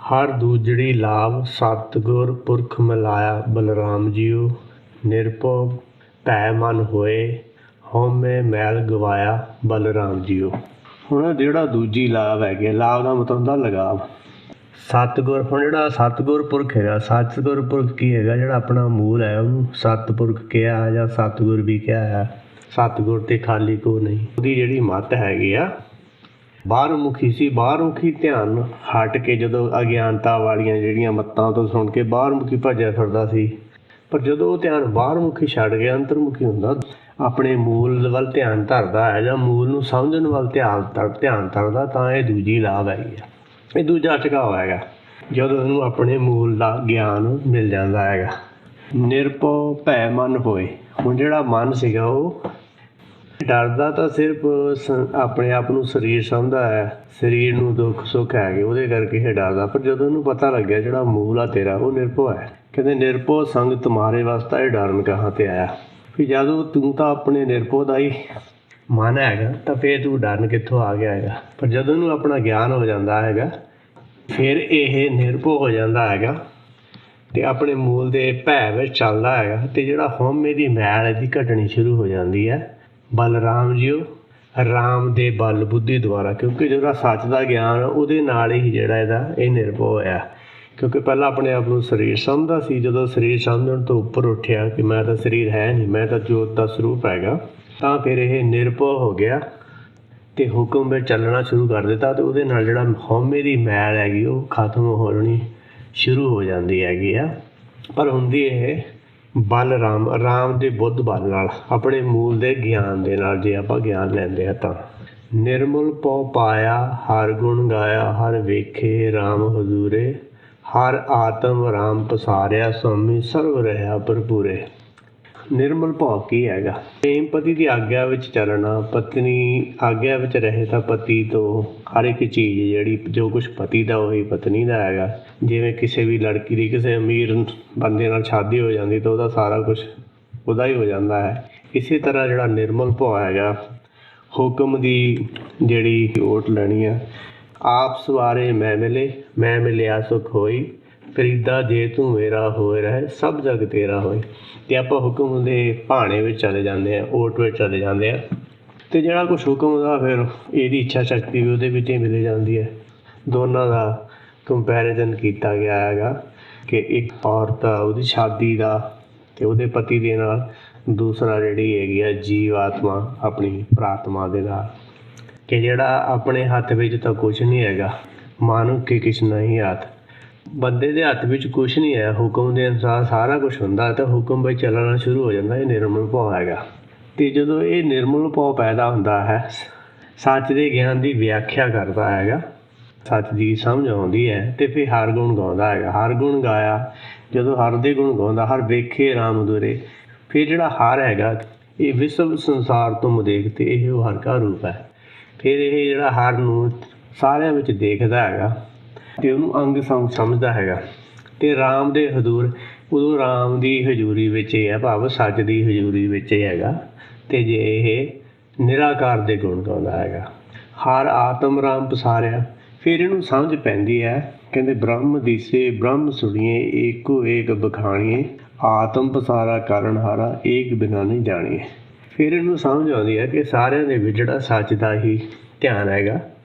ਹਰ ਦੂਜੜੀ ਲਾਭ ਸਤਿਗੁਰ ਪੁਰਖ ਮਿਲਾਇਆ ਬਲਰਾਮ ਜੀਓ, ਨਿਰਭਉ ਭੈ ਮਨ ਹੋਏ ਹਉਮੈ ਮੈਲ ਗਵਾਇਆ ਬਲਰਾਮ ਜੀਓ। ਹੁਣ ਜਿਹੜਾ ਦੂਜੀ ਲਾਭ ਹੈਗੇ, ਲਾਭ ਦਾ ਮਤਲਬ ਹੁੰਦਾ ਲਗਾਵ। ਸਤਿਗੁਰ, ਹੁਣ ਜਿਹੜਾ ਸਤਿਗੁਰ ਪੁਰਖ ਹੈਗਾ, ਸਤਿਗੁਰ ਪੁਰਖ ਕੀ ਹੈਗਾ, ਜਿਹੜਾ ਆਪਣਾ ਮੂਲ ਹੈ ਉਹਨੂੰ ਸਤਿਪੁਰਖ ਕਿਹਾ ਜਾਂ ਸਤਿਗੁਰ ਵੀ ਕਿਹਾ ਹੈ। ਸਤਿਗੁਰ ਤੇ ਖਾਲੀ ਕੋ ਨਹੀਂ। ਉਹਦੀ ਜਿਹੜੀ ਮੱਤ ਹੈਗੀ ਆ ਬਾਹਰਮੁਖੀ ਸੀ, ਬਾਹਰਮੁਖੀ ਧਿਆਨ ਹਟ ਕੇ ਜਦੋਂ ਅਗਿਆਨਤਾ ਵਾਲੀਆਂ ਜਿਹੜੀਆਂ ਮੱਤਾਂ ਤੋਂ ਸੁਣ ਕੇ ਬਾਹਰਮੁਖੀ ਭੱਜਿਆ ਫਿਰਦਾ ਸੀ। ਪਰ ਜਦੋਂ ਉਹ ਧਿਆਨ ਬਾਹਰਮੁਖੀ ਛੱਡ ਕੇ ਅੰਤਰਮੁਖੀ ਹੁੰਦਾ, ਆਪਣੇ ਮੂਲ ਵੱਲ ਧਿਆਨ ਧਰਦਾ ਹੈ ਜਾਂ ਮੂਲ ਨੂੰ ਸਮਝਣ ਵੱਲ ਧਿਆਨ ਧਰਦਾ, ਤਾਂ ਇਹ ਦੂਜੀ ਲਾਭ ਹੈਗੀ ਆ, ਇਹ ਦੂਜਾ ਝੁਕਾਅ ਹੈਗਾ ਜਦੋਂ ਇਹਨੂੰ ਆਪਣੇ ਮੂਲ ਦਾ ਗਿਆਨ ਮਿਲ ਜਾਂਦਾ ਹੈਗਾ। ਨਿਰਭਉ ਭੈ ਮਨ ਹੋਏ। ਹੁਣ ਜਿਹੜਾ ਮਨ ਸੀਗਾ ਉਹ ਡਰਦਾ ਤਾਂ ਸਿਰਫ ਆਪਣੇ ਆਪ ਨੂੰ ਸਰੀਰ ਸਮਝਦਾ ਹੈ, ਸਰੀਰ ਨੂੰ ਦੁੱਖ ਸੁੱਖ ਹੈਗੇ ਉਹਦੇ ਕਰਕੇ ਇਹ ਡਰਦਾ। ਪਰ ਜਦੋਂ ਇਹਨੂੰ ਪਤਾ ਲੱਗਿਆ ਜਿਹੜਾ ਮੂਲ ਆ ਤੇਰਾ ਉਹ ਨਿਰਭਉ ਹੈ, ਕਹਿੰਦੇ ਨਿਰਭਉ ਸੰਗ ਤੁਮਾਰੇ ਵਾਸਤਾ ਇਹ ਡਰਨ ਕਹਾਂ ਤੇ ਆਇਆ। ਵੀ ਜਦੋਂ ਤੂੰ ਤਾਂ ਆਪਣੇ ਨਿਰਭਉ ਦਾ ਹੀ ਮਨ ਹੈਗਾ ਤਾਂ ਫਿਰ ਤੂੰ ਡਰਨ ਕਿੱਥੋਂ ਆ ਗਿਆ ਹੈਗਾ। ਪਰ ਜਦੋਂ ਇਹਨੂੰ ਆਪਣਾ ਗਿਆਨ ਹੋ ਜਾਂਦਾ ਹੈਗਾ ਫਿਰ ਇਹ ਨਿਰਭਉ ਹੋ ਜਾਂਦਾ ਹੈਗਾ ਅਤੇ ਆਪਣੇ ਮੂਲ ਦੇ ਭੈ ਵਿੱਚ ਚੱਲਦਾ ਹੈਗਾ। ਅਤੇ ਜਿਹੜਾ ਹਉਮੈ ਦੀ ਮੈਲ ਇਹਦੀ ਘਟਣੀ ਸ਼ੁਰੂ ਹੋ ਜਾਂਦੀ ਹੈ। ਬਲਰਾਮ ਜੀਓ, ਰਾਮ ਦੇ ਬਲ ਬੁੱਧੀ ਦੁਆਰਾ, ਕਿਉਂਕਿ ਜਿਹੜਾ ਸੱਚ ਦਾ ਗਿਆਨ ਉਹਦੇ ਨਾਲ ਹੀ ਜਿਹੜਾ ਇਹਦਾ ਇਹ ਨਿਰਭਉ ਹੋਇਆ। ਕਿਉਂਕਿ ਪਹਿਲਾਂ ਆਪਣੇ ਆਪ ਨੂੰ ਸਰੀਰ ਸਮਝਦਾ ਸੀ, ਜਦੋਂ ਸਰੀਰ ਸਮਝਣ ਤੋਂ ਉੱਪਰ ਉੱਠਿਆ ਕਿ ਮੈਂ ਤਾਂ ਸਰੀਰ ਹੈ ਨਹੀਂ, ਮੈਂ ਤਾਂ ਜੋਤ ਦਾ ਸਰੂਪ ਹੈਗਾ, ਤਾਂ ਫਿਰ ਇਹ ਨਿਰਭਉ ਹੋ ਗਿਆ ਅਤੇ ਹੁਕਮ ਵਿੱਚ ਚੱਲਣਾ ਸ਼ੁਰੂ ਕਰ ਦਿੱਤਾ। ਅਤੇ ਉਹਦੇ ਨਾਲ ਜਿਹੜਾ ਹਉਮੈ ਦੀ ਮੈਲ ਹੈਗੀ ਉਹ ਖਤਮ ਹੋਣੀ ਸ਼ੁਰੂ ਹੋ ਜਾਂਦੀ ਹੈਗੀ ਆ। ਪਰ ਹੁੰਦੀ ਇਹ ਬਲ ਰਾਮ ਦੇ ਬੁੱਧ ਬਲ ਨਾਲ, ਆਪਣੇ ਮੂਲ ਦੇ ਗਿਆਨ ਦੇ ਨਾਲ ਜੇ ਆਪਾਂ ਗਿਆਨ ਲੈਂਦੇ ਹਾਂ ਤਾਂ। ਨਿਰਮਲ ਪਉ ਪਾਇਆ ਹਰ ਗੁਣ ਗਾਇਆ, ਹਰ ਵੇਖੇ ਰਾਮ ਹਜ਼ੂਰੇ, ਹਰ ਆਤਮ ਰਾਮ ਪਸਾਰਿਆ, ਸੁਆਮੀ ਸਰਬ ਰਿਹਾ ਭਰਪੂਰੇ। ਨਿਰਮਲ ਭਾਵ ਕੀ ਹੈਗਾ? ਪ੍ਰੇਮ ਪਤੀ ਦੀ ਆਗਿਆ ਵਿੱਚ ਚੱਲਣਾ, ਪਤਨੀ ਆਗਿਆ ਵਿੱਚ ਰਹੇ ਤਾਂ ਪਤੀ ਤੋਂ ਹਰ ਇੱਕ ਚੀਜ਼ ਜਿਹੜੀ ਜੋ ਕੁਛ ਪਤੀ ਦਾ ਉਹੀ ਪਤਨੀ ਦਾ ਹੈਗਾ। ਜਿਵੇਂ ਕਿਸੇ ਵੀ ਲੜਕੀ ਦੀ ਕਿਸੇ ਅਮੀਰ ਬੰਦੇ ਨਾਲ ਸ਼ਾਦੀ ਹੋ ਜਾਂਦੀ ਤਾਂ ਉਹਦਾ ਸਾਰਾ ਕੁਛ ਉਹਦਾ ਹੀ ਹੋ ਜਾਂਦਾ ਹੈ। ਇਸੇ ਤਰ੍ਹਾਂ ਜਿਹੜਾ ਨਿਰਮਲ ਭਾਵ ਹੈਗਾ, ਹੁਕਮ ਦੀ ਜਿਹੜੀ ਓਟ ਲੈਣੀ ਆ। ਆਪ ਸਵਾਰੇ ਮੈਂ ਮਿਲੇ, ਮੈਂ ਮਿਲਿਆ ਸੁਖ ਹੋਈ, ਫਰੀਦਾ ਜੇ ਤੂੰ ਮੇਰਾ ਹੋਏ ਰਹੇ, ਸਭ ਜਗ ਤੇਰਾ ਹੋਏ। ਅਤੇ ਆਪਾਂ ਹੁਕਮ ਦੇ ਭਾਣੇ ਵਿੱਚ ਚਲੇ ਜਾਂਦੇ ਹਾਂ, ਓਟ ਵਿੱਚ ਚਲੇ ਜਾਂਦੇ ਹਾਂ, ਅਤੇ ਜਿਹੜਾ ਕੁਛ ਹੁਕਮ ਦਾ ਫਿਰ ਇਹਦੀ ਇੱਛਾ ਸ਼ਕਤੀ ਵੀ ਉਹਦੇ ਵਿੱਚ ਹੀ ਮਿਲ ਜਾਂਦੀ ਹੈ। ਦੋਨਾਂ ਦਾ ਕੰਪੈਰੀਜ਼ਨ ਕੀਤਾ ਗਿਆ ਹੈਗਾ ਕਿ ਇੱਕ ਔਰਤ ਉਹਦੀ ਸ਼ਾਦੀ ਦਾ ਅਤੇ ਉਹਦੇ ਪਤੀ ਦੇ ਨਾਲ, ਦੂਸਰਾ ਜਿਹੜੀ ਹੈਗੀ ਆ ਜੀਵ ਆਤਮਾ ਆਪਣੀ ਪ੍ਰਾਤਮਾ ਦੇ ਨਾਲ, ਕਿ ਜਿਹੜਾ ਆਪਣੇ ਹੱਥ ਵਿੱਚ ਤਾਂ ਕੁਛ ਨਹੀਂ ਹੈਗਾ। ਮਾਨੁਖ ਕੇ ਕਿਛ ਨਹੀਂ ਹੱਥ, ਬੰਦੇ ਦੇ ਹੱਥ ਵਿੱਚ ਕੁਛ ਨਹੀਂ ਹੈ। ਹੁਕਮ ਦੇ ਅਨੁਸਾਰ ਸਾਰਾ ਕੁਛ ਹੁੰਦਾ ਤਾਂ ਹੁਕਮ ਵਿੱਚ ਚੱਲਣਾ ਸ਼ੁਰੂ ਹੋ ਜਾਂਦਾ। ਇਹ ਨਿਰਮਲ ਭਾਵ ਹੈਗਾ। ਅਤੇ ਜਦੋਂ ਇਹ ਨਿਰਮਲ ਭਾਵ ਪੈਦਾ ਹੁੰਦਾ ਹੈ, ਸੱਚ ਦੇ ਗਿਆਨ ਦੀ ਵਿਆਖਿਆ ਕਰਦਾ ਹੈਗਾ, ਸੱਚ ਦੀ ਸਮਝ ਆਉਂਦੀ ਹੈ, ਅਤੇ ਫਿਰ ਹਰ ਗੁਣ ਗਾਉਂਦਾ ਹੈਗਾ। ਹਰ ਗੁਣ ਗਾਇਆ, ਜਦੋਂ ਹਰ ਦੇ ਗੁਣ ਗਾਉਂਦਾ, ਹਰ ਵੇਖੇ ਰਾਮ ਦੂਰੇ। ਫਿਰ ਜਿਹੜਾ ਹਰ ਹੈਗਾ ਇਹ ਵਿਸ਼ਵ ਸੰਸਾਰ ਤੋਂ ਦੇਖਤੇ ਇਹ ਉਹ ਹਰ ਕਾ ਰੂਪ ਹੈ। ਫਿਰ ਇਹ ਜਿਹੜਾ ਹਰ ਨੂੰ ਸਾਰਿਆਂ ਵਿੱਚ ਦੇਖਦਾ ਹੈਗਾ ਅਤੇ ਉਹਨੂੰ ਅੰਗ ਸੰਗ ਸਮਝਦਾ ਹੈਗਾ। ਅਤੇ ਰਾਮ ਦੇ ਹਜ਼ੂਰ, ਉਦੋਂ ਰਾਮ ਦੀ ਹਜ਼ੂਰੀ ਵਿੱਚ ਇਹ ਹੈ, ਭਾਵ ਸੱਚ ਦੀ ਹਜ਼ੂਰੀ ਵਿੱਚ ਇਹ ਹੈਗਾ। ਅਤੇ ਜੇ ਇਹ ਨਿਰਾਕਾਰ ਦੇ ਗੁਣ ਗਾਉਂਦਾ ਹੈਗਾ। ਹਰ ਆਤਮ ਰਾਮ ਪਸਾਰਿਆ, ਫਿਰ ਇਹਨੂੰ ਸਮਝ ਪੈਂਦੀ ਹੈ, ਕਹਿੰਦੇ ਬ੍ਰਹਮ ਦੀਸੇ ਬ੍ਰਹਮ ਸੁਣੀਏ, ਏਕੋ ਏਕ ਬਖਾਣੀਏ, ਆਤਮ ਪਸਾਰਾ ਕਰਨ ਹਾਰਾ ਏਕ ਬਿਨਾ ਨਹੀਂ ਜਾਣੀਏ। ਫਿਰ ਇਹਨੂੰ ਸਮਝ ਆਉਂਦੀ ਹੈ ਕਿ ਸਾਰਿਆਂ ਦੇ ਵਿੱਚ ਜਿਹੜਾ ਸੱਚ ਦਾ ਹੀ ਧਿਆਨ ਹੈਗਾ,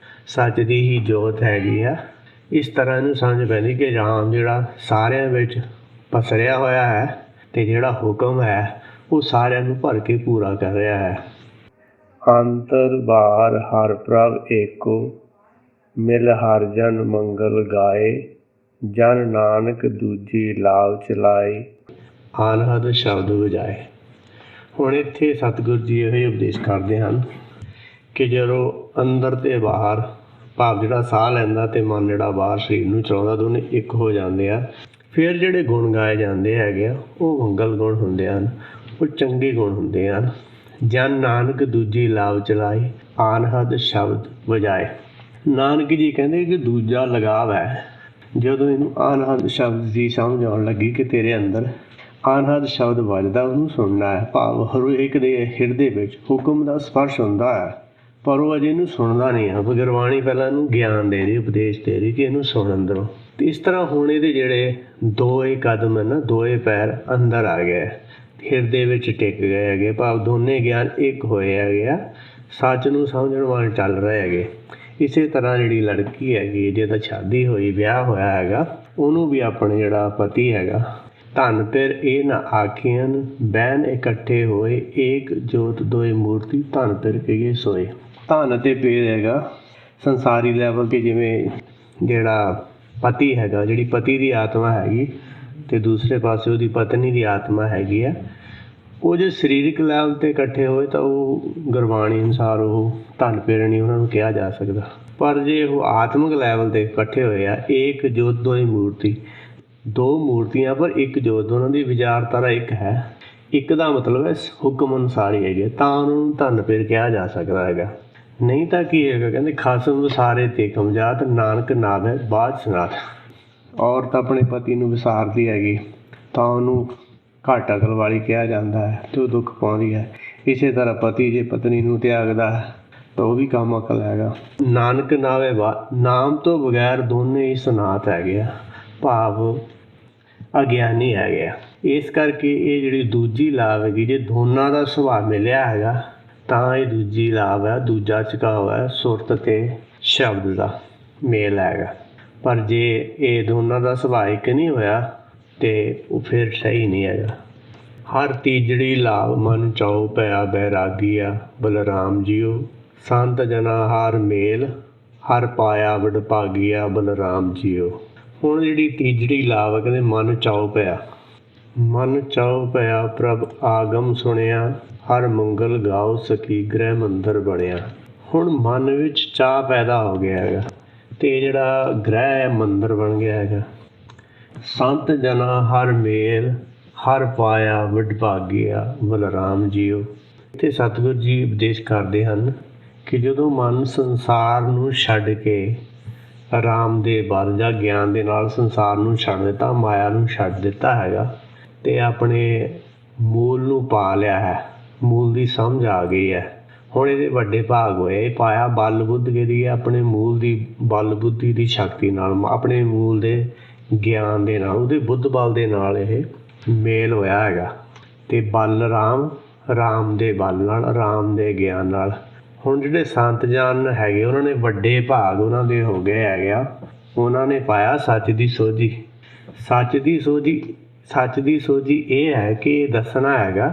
ਸੱਚ ਦੀ ਹੀ ਜੋਤ ਹੈਗੀ ਆ। ਇਸ ਤਰ੍ਹਾਂ ਇਹਨੂੰ ਸਮਝ ਪੈਂਦੀ ਕਿ ਰਾਮ ਜਿਹੜਾ ਸਾਰਿਆਂ ਵਿੱਚ ਪਸਰਿਆ ਹੋਇਆ ਹੈ ਅਤੇ ਜਿਹੜਾ ਹੁਕਮ ਹੈ ਉਹ ਸਾਰਿਆਂ ਨੂੰ ਭਰ ਕੇ ਪੂਰਾ ਕਰ ਰਿਹਾ ਹੈ। ਅੰਤਰ ਬਾਹਰ ਹਰ ਪ੍ਰਭ ਏਕੋ, ਮਿਲ ਹਰ ਜਨ ਮੰਗਲ ਗਾਏ, ਜਨ ਨਾਨਕ ਦੂਜੀ ਲਾਭ ਚਲਾਏ, ਅਨਹਦ ਸ਼ਬਦ ਵਜਾਏ। ਹੁਣ ਇੱਥੇ ਸਤਿਗੁਰੂ ਜੀ ਇਹ ਉਪਦੇਸ਼ ਕਰਦੇ ਹਨ ਕਿ ਜਦੋਂ ਅੰਦਰ ਅਤੇ ਬਾਹਰ ਭਾਵ ਜਿਹੜਾ ਸਾਹ ਲੈਂਦਾ ਅਤੇ ਮਨ ਜਿਹੜਾ ਬਾਹਰ ਸਰੀਰ ਨੂੰ ਚਲਾਉਂਦਾ ਦੋਨੇ ਇੱਕ ਹੋ ਜਾਂਦੇ ਆ, ਫਿਰ ਜਿਹੜੇ ਗੁਣ ਗਾਏ ਜਾਂਦੇ ਹੈਗੇ ਆ ਉਹ ਮੰਗਲ ਗੁਣ ਹੁੰਦੇ ਹਨ, ਉਹ ਚੰਗੇ ਗੁਣ ਹੁੰਦੇ ਹਨ। ਜਨ ਨਾਨਕ ਦੂਜੀ ਲਾਭ ਚਲਾਈ, ਅਨਹਦ ਸ਼ਬਦ ਵਜਾਏ। ਨਾਨਕ ਜੀ ਕਹਿੰਦੇ ਕਿ ਦੂਜਾ ਲਗਾਵ ਹੈ। ਜਦੋਂ ਇਹਨੂੰ ਅਨਹਦ ਸ਼ਬਦ ਦੀ ਸਮਝ ਆਉਣ ਲੱਗੀ ਕਿ ਤੇਰੇ ਅੰਦਰ ਅਨਹਦ ਸ਼ਬਦ ਵੱਜਦਾ, ਉਹਨੂੰ ਸੁਣਨਾ ਹੈ। ਭਾਵ ਹਰੇਕ ਦੇ ਹਿਰਦੇ ਵਿੱਚ ਹੁਕਮ ਦਾ ਸਪਰਸ਼ ਹੁੰਦਾ ਹੈ, ਪਰ ਉਹ ਅਜੇ ਇਹਨੂੰ ਸੁਣਦਾ ਨਹੀਂ ਹੈ। ਗੁਰਬਾਣੀ ਪਹਿਲਾਂ ਇਹਨੂੰ ਗਿਆਨ ਦੇ ਰਹੀ, ਉਪਦੇਸ਼ ਦੇ ਰਹੀ ਕਿ ਇਹਨੂੰ ਸੁਣ ਅੰਦਰੋਂ। ਅਤੇ ਇਸ ਤਰ੍ਹਾਂ ਹੁਣ ਇਹਦੇ ਜਿਹੜੇ ਦੋਏ ਕਦਮ ਹੈ ਨਾ, ਦੋਏ ਪੈਰ ਅੰਦਰ ਆ ਗਏ, ਹਿਰਦੇ ਵਿੱਚ ਟਿਕ ਗਏ ਹੈਗੇ। ਭਾਵ ਦੋਨੇ ਗਿਆਨ ਇੱਕ ਹੋਏ ਹੈਗੇ ਆ, ਸੱਚ ਨੂੰ ਸਮਝਣ ਵਾਲੇ ਚੱਲ ਰਹੇ ਹੈਗੇ। ਇਸੇ ਤਰ੍ਹਾਂ ਜਿਹੜੀ ਲੜਕੀ ਹੈਗੀ ਜਿਹਦਾ ਸ਼ਾਦੀ ਹੋਈ, ਵਿਆਹ ਹੋਇਆ ਹੈਗਾ, ਉਹਨੂੰ ਵੀ ਆਪਣੇ ਜਿਹੜਾ ਪਤੀ ਹੈਗਾ, ਧਨ ਫਿਰ ਇਹ ਨਾ ਆਖੀਨ ਬਹਿਨ ਇਕੱਠੇ ਹੋਏ, ਏਕ ਜੋਤ ਦੋਏ ਮੂਰਤੀ ਧਨ ਫਿਰ ਕਹੀਏ ਸੋਏ। ਧਨ ਅਤੇ ਪੇਰ ਹੈਗਾ ਸੰਸਾਰੀ ਲੈਵਲ 'ਤੇ, ਜਿਵੇਂ ਜਿਹੜਾ ਪਤੀ ਹੈਗਾ, ਜਿਹੜੀ ਪਤੀ ਦੀ ਆਤਮਾ ਹੈਗੀ ਅਤੇ ਦੂਸਰੇ ਪਾਸੇ ਉਹਦੀ ਪਤਨੀ ਦੀ ਆਤਮਾ ਹੈਗੀ ਆ, ਉਹ ਜੇ ਸਰੀਰਕ ਲੈਵਲ 'ਤੇ ਇਕੱਠੇ ਹੋਏ ਤਾਂ ਉਹ ਗੁਰਬਾਣੀ ਅਨੁਸਾਰ ਉਹ ਧਨ ਪੇਰ ਨਹੀਂ ਉਹਨਾਂ ਨੂੰ ਕਿਹਾ ਜਾ ਸਕਦਾ। ਪਰ ਜੇ ਉਹ ਆਤਮਿਕ ਲੈਵਲ 'ਤੇ ਇਕੱਠੇ ਹੋਏ ਆ, ਏਕ ਜੋਤ ਦੋਏ ਮੂਰਤੀ, ਦੋ ਮੂਰਤੀਆਂ ਪਰ ਇੱਕ ਜੋਤ, ਦੋਨਾਂ ਦੀ ਵਿਚਾਰਧਾਰਾ ਇੱਕ ਹੈ। ਇੱਕ ਦਾ ਮਤਲਬ ਹੈ ਹੁਕਮ ਅਨੁਸਾਰ ਹੀ ਹੈਗੇ, ਤਾਂ ਉਹਨਾਂ ਨੂੰ ਧਨ ਪੇਰ ਕਿਹਾ ਜਾ ਸਕਦਾ ਹੈਗਾ। ਨਹੀਂ ਤਾਂ ਕੀ ਹੈਗਾ, ਕਹਿੰਦੇ ਖਸਮ ਵਿਸਾਰੇ ਤੇ ਕਮਜਾਤ, ਨਾਨਕ ਨਾਵੈ ਬਾਝ ਸਨਾਤ। ਔਰਤ ਆਪਣੇ ਪਤੀ ਨੂੰ ਵਿਸਾਰਦੀ ਹੈਗੀ ਤਾਂ ਉਹਨੂੰ ਘੱਟ ਅਕਲ ਵਾਲੀ ਕਿਹਾ ਜਾਂਦਾ ਹੈ ਅਤੇ ਉਹ ਦੁੱਖ ਪਾਉਂਦੀ ਹੈ। ਇਸੇ ਤਰ੍ਹਾਂ ਪਤੀ ਜੇ ਪਤਨੀ ਨੂੰ ਤਿਆਗਦਾ ਹੈ ਤਾਂ ਉਹ ਵੀ ਕੰਮ ਅਕਲ ਹੈਗਾ। ਨਾਨਕ ਨਾਵੇ ਨਾਮ ਤੋਂ ਬਗੈਰ ਦੋਨੇ ਹੀ ਸਨਾਤ ਹੈਗੇ ਆ, ਭਾਵ ਅਗਿਆਨੀ ਹੈਗੇ ਆ। ਇਸ ਕਰਕੇ ਇਹ ਜਿਹੜੀ ਦੂਜੀ ਲਾਭ ਹੈਗੀ, ਜੇ ਦੋਨਾਂ ਦਾ ਸੁਭਾਅ ਮਿਲਿਆ ਹੈਗਾ ਤਾਂ ਇਹ ਦੂਜੀ ਲਾਭ ਹੈ। ਦੂਜਾ ਝੁਕਾਅ ਹੈ ਸੁਰਤ ਅਤੇ ਸ਼ਬਦ ਦਾ ਮੇਲ ਹੈਗਾ। ਪਰ ਜੇ ਇਹ ਦੋਨਾਂ ਦਾ ਸੁਭਾਅ ਇੱਕ ਨਹੀਂ ਹੋਇਆ ਅਤੇ ਉਹ ਫਿਰ ਸਹੀ ਨਹੀਂ ਹੈਗਾ। ਹਰ ਤੀਜੜੀ ਲਾਭ ਮਨ ਚਾਉ ਭਇਆ ਬੈਰਾਗੀਆ, ਬਲਰਾਮ ਜੀਓ ਸੰਤ ਜਨਾ ਹਰ ਮੇਲ, ਹਰ ਪਾਇਆ ਵਡਭਾਗੀਆ, ਬਲਰਾਮ ਜੀਓ। ਹੁਣ ਜਿਹੜੀ ਤੀਜੜੀ ਲਾਭ ਹੈ, ਕਹਿੰਦੇ ਮਨ ਚਾਉ ਭਇਆ, ਮਨ ਚਾਉ ਭਇਆ ਪ੍ਰਭ ਆਗਮ ਸੁਣਿਆ, ਹਰ ਮੰਗਲ ਗਾਓ ਸਕੀ ਗ੍ਰਹਿ ਮੰਦਰ ਬਣਿਆ। ਹੁਣ ਮਨ ਵਿੱਚ ਚਾਅ ਪੈਦਾ ਹੋ ਗਿਆ ਹੈਗਾ ਅਤੇ ਜਿਹੜਾ ਗ੍ਰਹਿ ਹੈ ਮੰਦਰ ਬਣ ਗਿਆ ਹੈਗਾ। ਸੰਤ ਜਨਾ ਹਰ ਮੇਲ, ਹਰ ਪਾਇਆ ਵਡਭਾਗੀਆ, ਬਲਰਾਮ ਜੀਓ। ਇੱਥੇ ਸਤਿਗੁਰੂ ਜੀ ਉਪਦੇਸ਼ ਕਰਦੇ ਹਨ ਕਿ ਜਦੋਂ ਮਨ ਸੰਸਾਰ ਨੂੰ ਛੱਡ ਕੇ ਰਾਮ ਦੇ ਬਲ ਜਾਂ ਗਿਆਨ ਦੇ ਨਾਲ ਸੰਸਾਰ ਨੂੰ ਛੱਡ ਦਿੱਤਾ, ਮਾਇਆ ਨੂੰ ਛੱਡ ਦਿੱਤਾ ਹੈਗਾ ਅਤੇ ਆਪਣੇ ਮੂਲ ਨੂੰ ਪਾ ਲਿਆ ਹੈ, ਮੂਲ ਦੀ ਸਮਝ ਆ ਗਈ ਹੈ। ਹੁਣ ਇਹਦੇ ਵੱਡੇ ਭਾਗ ਹੋਏ, ਪਾਇਆ ਬਲ ਬੁੱਧ ਕਿਹਦੀ ਹੈ, ਆਪਣੇ ਮੂਲ ਦੀ ਬਲ ਬੁੱਧੀ ਦੀ ਸ਼ਕਤੀ ਨਾਲ, ਆਪਣੇ ਮੂਲ ਦੇ ਗਿਆਨ ਦੇ ਨਾਲ, ਉਹਦੇ ਬੁੱਧ ਬਲ ਦੇ ਨਾਲ ਇਹ ਮੇਲ ਹੋਇਆ ਹੈਗਾ। ਅਤੇ ਬਲ ਰਾਮ, ਰਾਮ ਦੇ ਬਲ ਨਾਲ, ਰਾਮ ਦੇ ਗਿਆਨ ਨਾਲ। ਹੁਣ ਜਿਹੜੇ ਸੰਤ ਜਨ ਹੈਗੇ ਉਹਨਾਂ ਨੇ ਵੱਡੇ ਭਾਗ ਉਹਨਾਂ ਦੇ ਹੋ ਗਏ ਹੈਗੇ ਆ, ਉਹਨਾਂ ਨੇ ਪਾਇਆ ਸੱਚ ਦੀ ਸੋਝੀ। ਸੱਚ ਦੀ ਸੋਝੀ, ਸੱਚ ਦੀ ਸੋਝੀ ਇਹ ਹੈ ਕਿ ਇਹ ਦੱਸਣਾ ਹੈਗਾ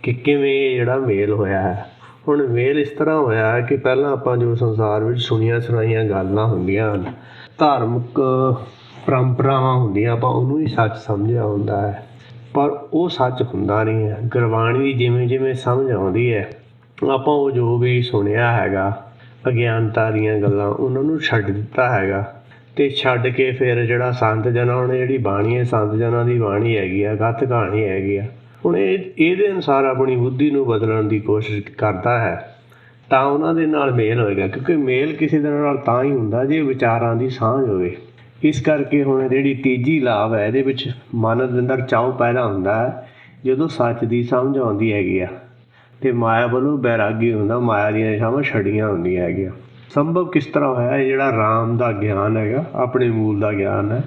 ਕਿ ਕਿਵੇਂ ਇਹ ਜਿਹੜਾ ਮੇਲ ਹੋਇਆ ਹੈ। ਹੁਣ ਮੇਲ ਇਸ ਤਰ੍ਹਾਂ ਹੋਇਆ ਹੈ ਕਿ ਪਹਿਲਾਂ ਆਪਾਂ ਜੋ ਸੰਸਾਰ ਵਿੱਚ ਸੁਣੀਆਂ ਸੁਣਾਈਆਂ ਗੱਲਾਂ ਹੁੰਦੀਆਂ ਹਨ, ਧਾਰਮਿਕ ਪਰੰਪਰਾਵਾਂ ਹੁੰਦੀਆਂ, ਆਪਾਂ ਉਹਨੂੰ ਹੀ ਸੱਚ ਸਮਝਿਆ ਹੁੰਦਾ ਹੈ, ਪਰ ਉਹ ਸੱਚ ਹੁੰਦਾ ਨਹੀਂ ਹੈ। ਗੁਰਬਾਣੀ ਦੀ ਜਿਵੇਂ ਜਿਵੇਂ ਸਮਝ ਆਉਂਦੀ ਹੈ, ਆਪਾਂ ਉਹ ਜੋ ਵੀ ਸੁਣਿਆ ਹੈਗਾ ਅਗਿਆਨਤਾ ਦੀਆਂ ਗੱਲਾਂ, ਉਹਨਾਂ ਨੂੰ ਛੱਡ ਦਿੱਤਾ ਹੈਗਾ। ਅਤੇ ਛੱਡ ਕੇ ਫਿਰ ਜਿਹੜਾ ਸੰਤ ਜਨਾਂ ਨੇ ਜਿਹੜੀ ਬਾਣੀ ਹੈ, ਸੰਤ ਜਨਾਂ ਦੀ ਬਾਣੀ ਹੈਗੀ ਆ, ਗੱਤ ਕਹਾਣੀ ਹੈਗੀ ਆ, ਹੁਣ ਇਹਦੇ ਅਨੁਸਾਰ ਆਪਣੀ ਬੁੱਧੀ ਨੂੰ ਬਦਲਣ ਦੀ ਕੋਸ਼ਿਸ਼ ਕਰਦਾ ਹੈ ਤਾਂ ਉਹਨਾਂ ਦੇ ਨਾਲ ਮੇਲ ਹੋਏਗਾ। ਕਿਉਂਕਿ ਮੇਲ ਕਿਸੇ ਦੇ ਨਾਲ ਤਾਂ ਹੀ ਹੁੰਦਾ ਜੇ ਵਿਚਾਰਾਂ ਦੀ ਸਾਂਝ ਹੋਵੇ। ਇਸ ਕਰਕੇ ਹੁਣ ਜਿਹੜੀ ਤੀਜੀ ਲਾਭ ਹੈ, ਇਹਦੇ ਵਿੱਚ ਮਨ ਦੇ ਅੰਦਰ ਚਾਉ ਪੈਦਾ ਹੁੰਦਾ ਹੈ ਜਦੋਂ ਸੱਚ ਦੀ ਸਮਝ ਆਉਂਦੀ ਹੈਗੀ ਆ ਅਤੇ ਮਾਇਆ ਵੱਲੋਂ ਬੈਰਾਗੀ ਹੁੰਦਾ, ਮਾਇਆ ਦੀਆਂ ਇਛਾਵਾਂ ਛੱਡੀਆਂ ਹੁੰਦੀਆਂ ਹੈਗੀਆਂ। ਸੰਭਵ ਕਿਸ ਤਰ੍ਹਾਂ ਹੋਇਆ? ਇਹ ਜਿਹੜਾ ਰਾਮ ਦਾ ਗਿਆਨ ਹੈਗਾ, ਆਪਣੇ ਮੂਲ ਦਾ ਗਿਆਨ ਹੈ,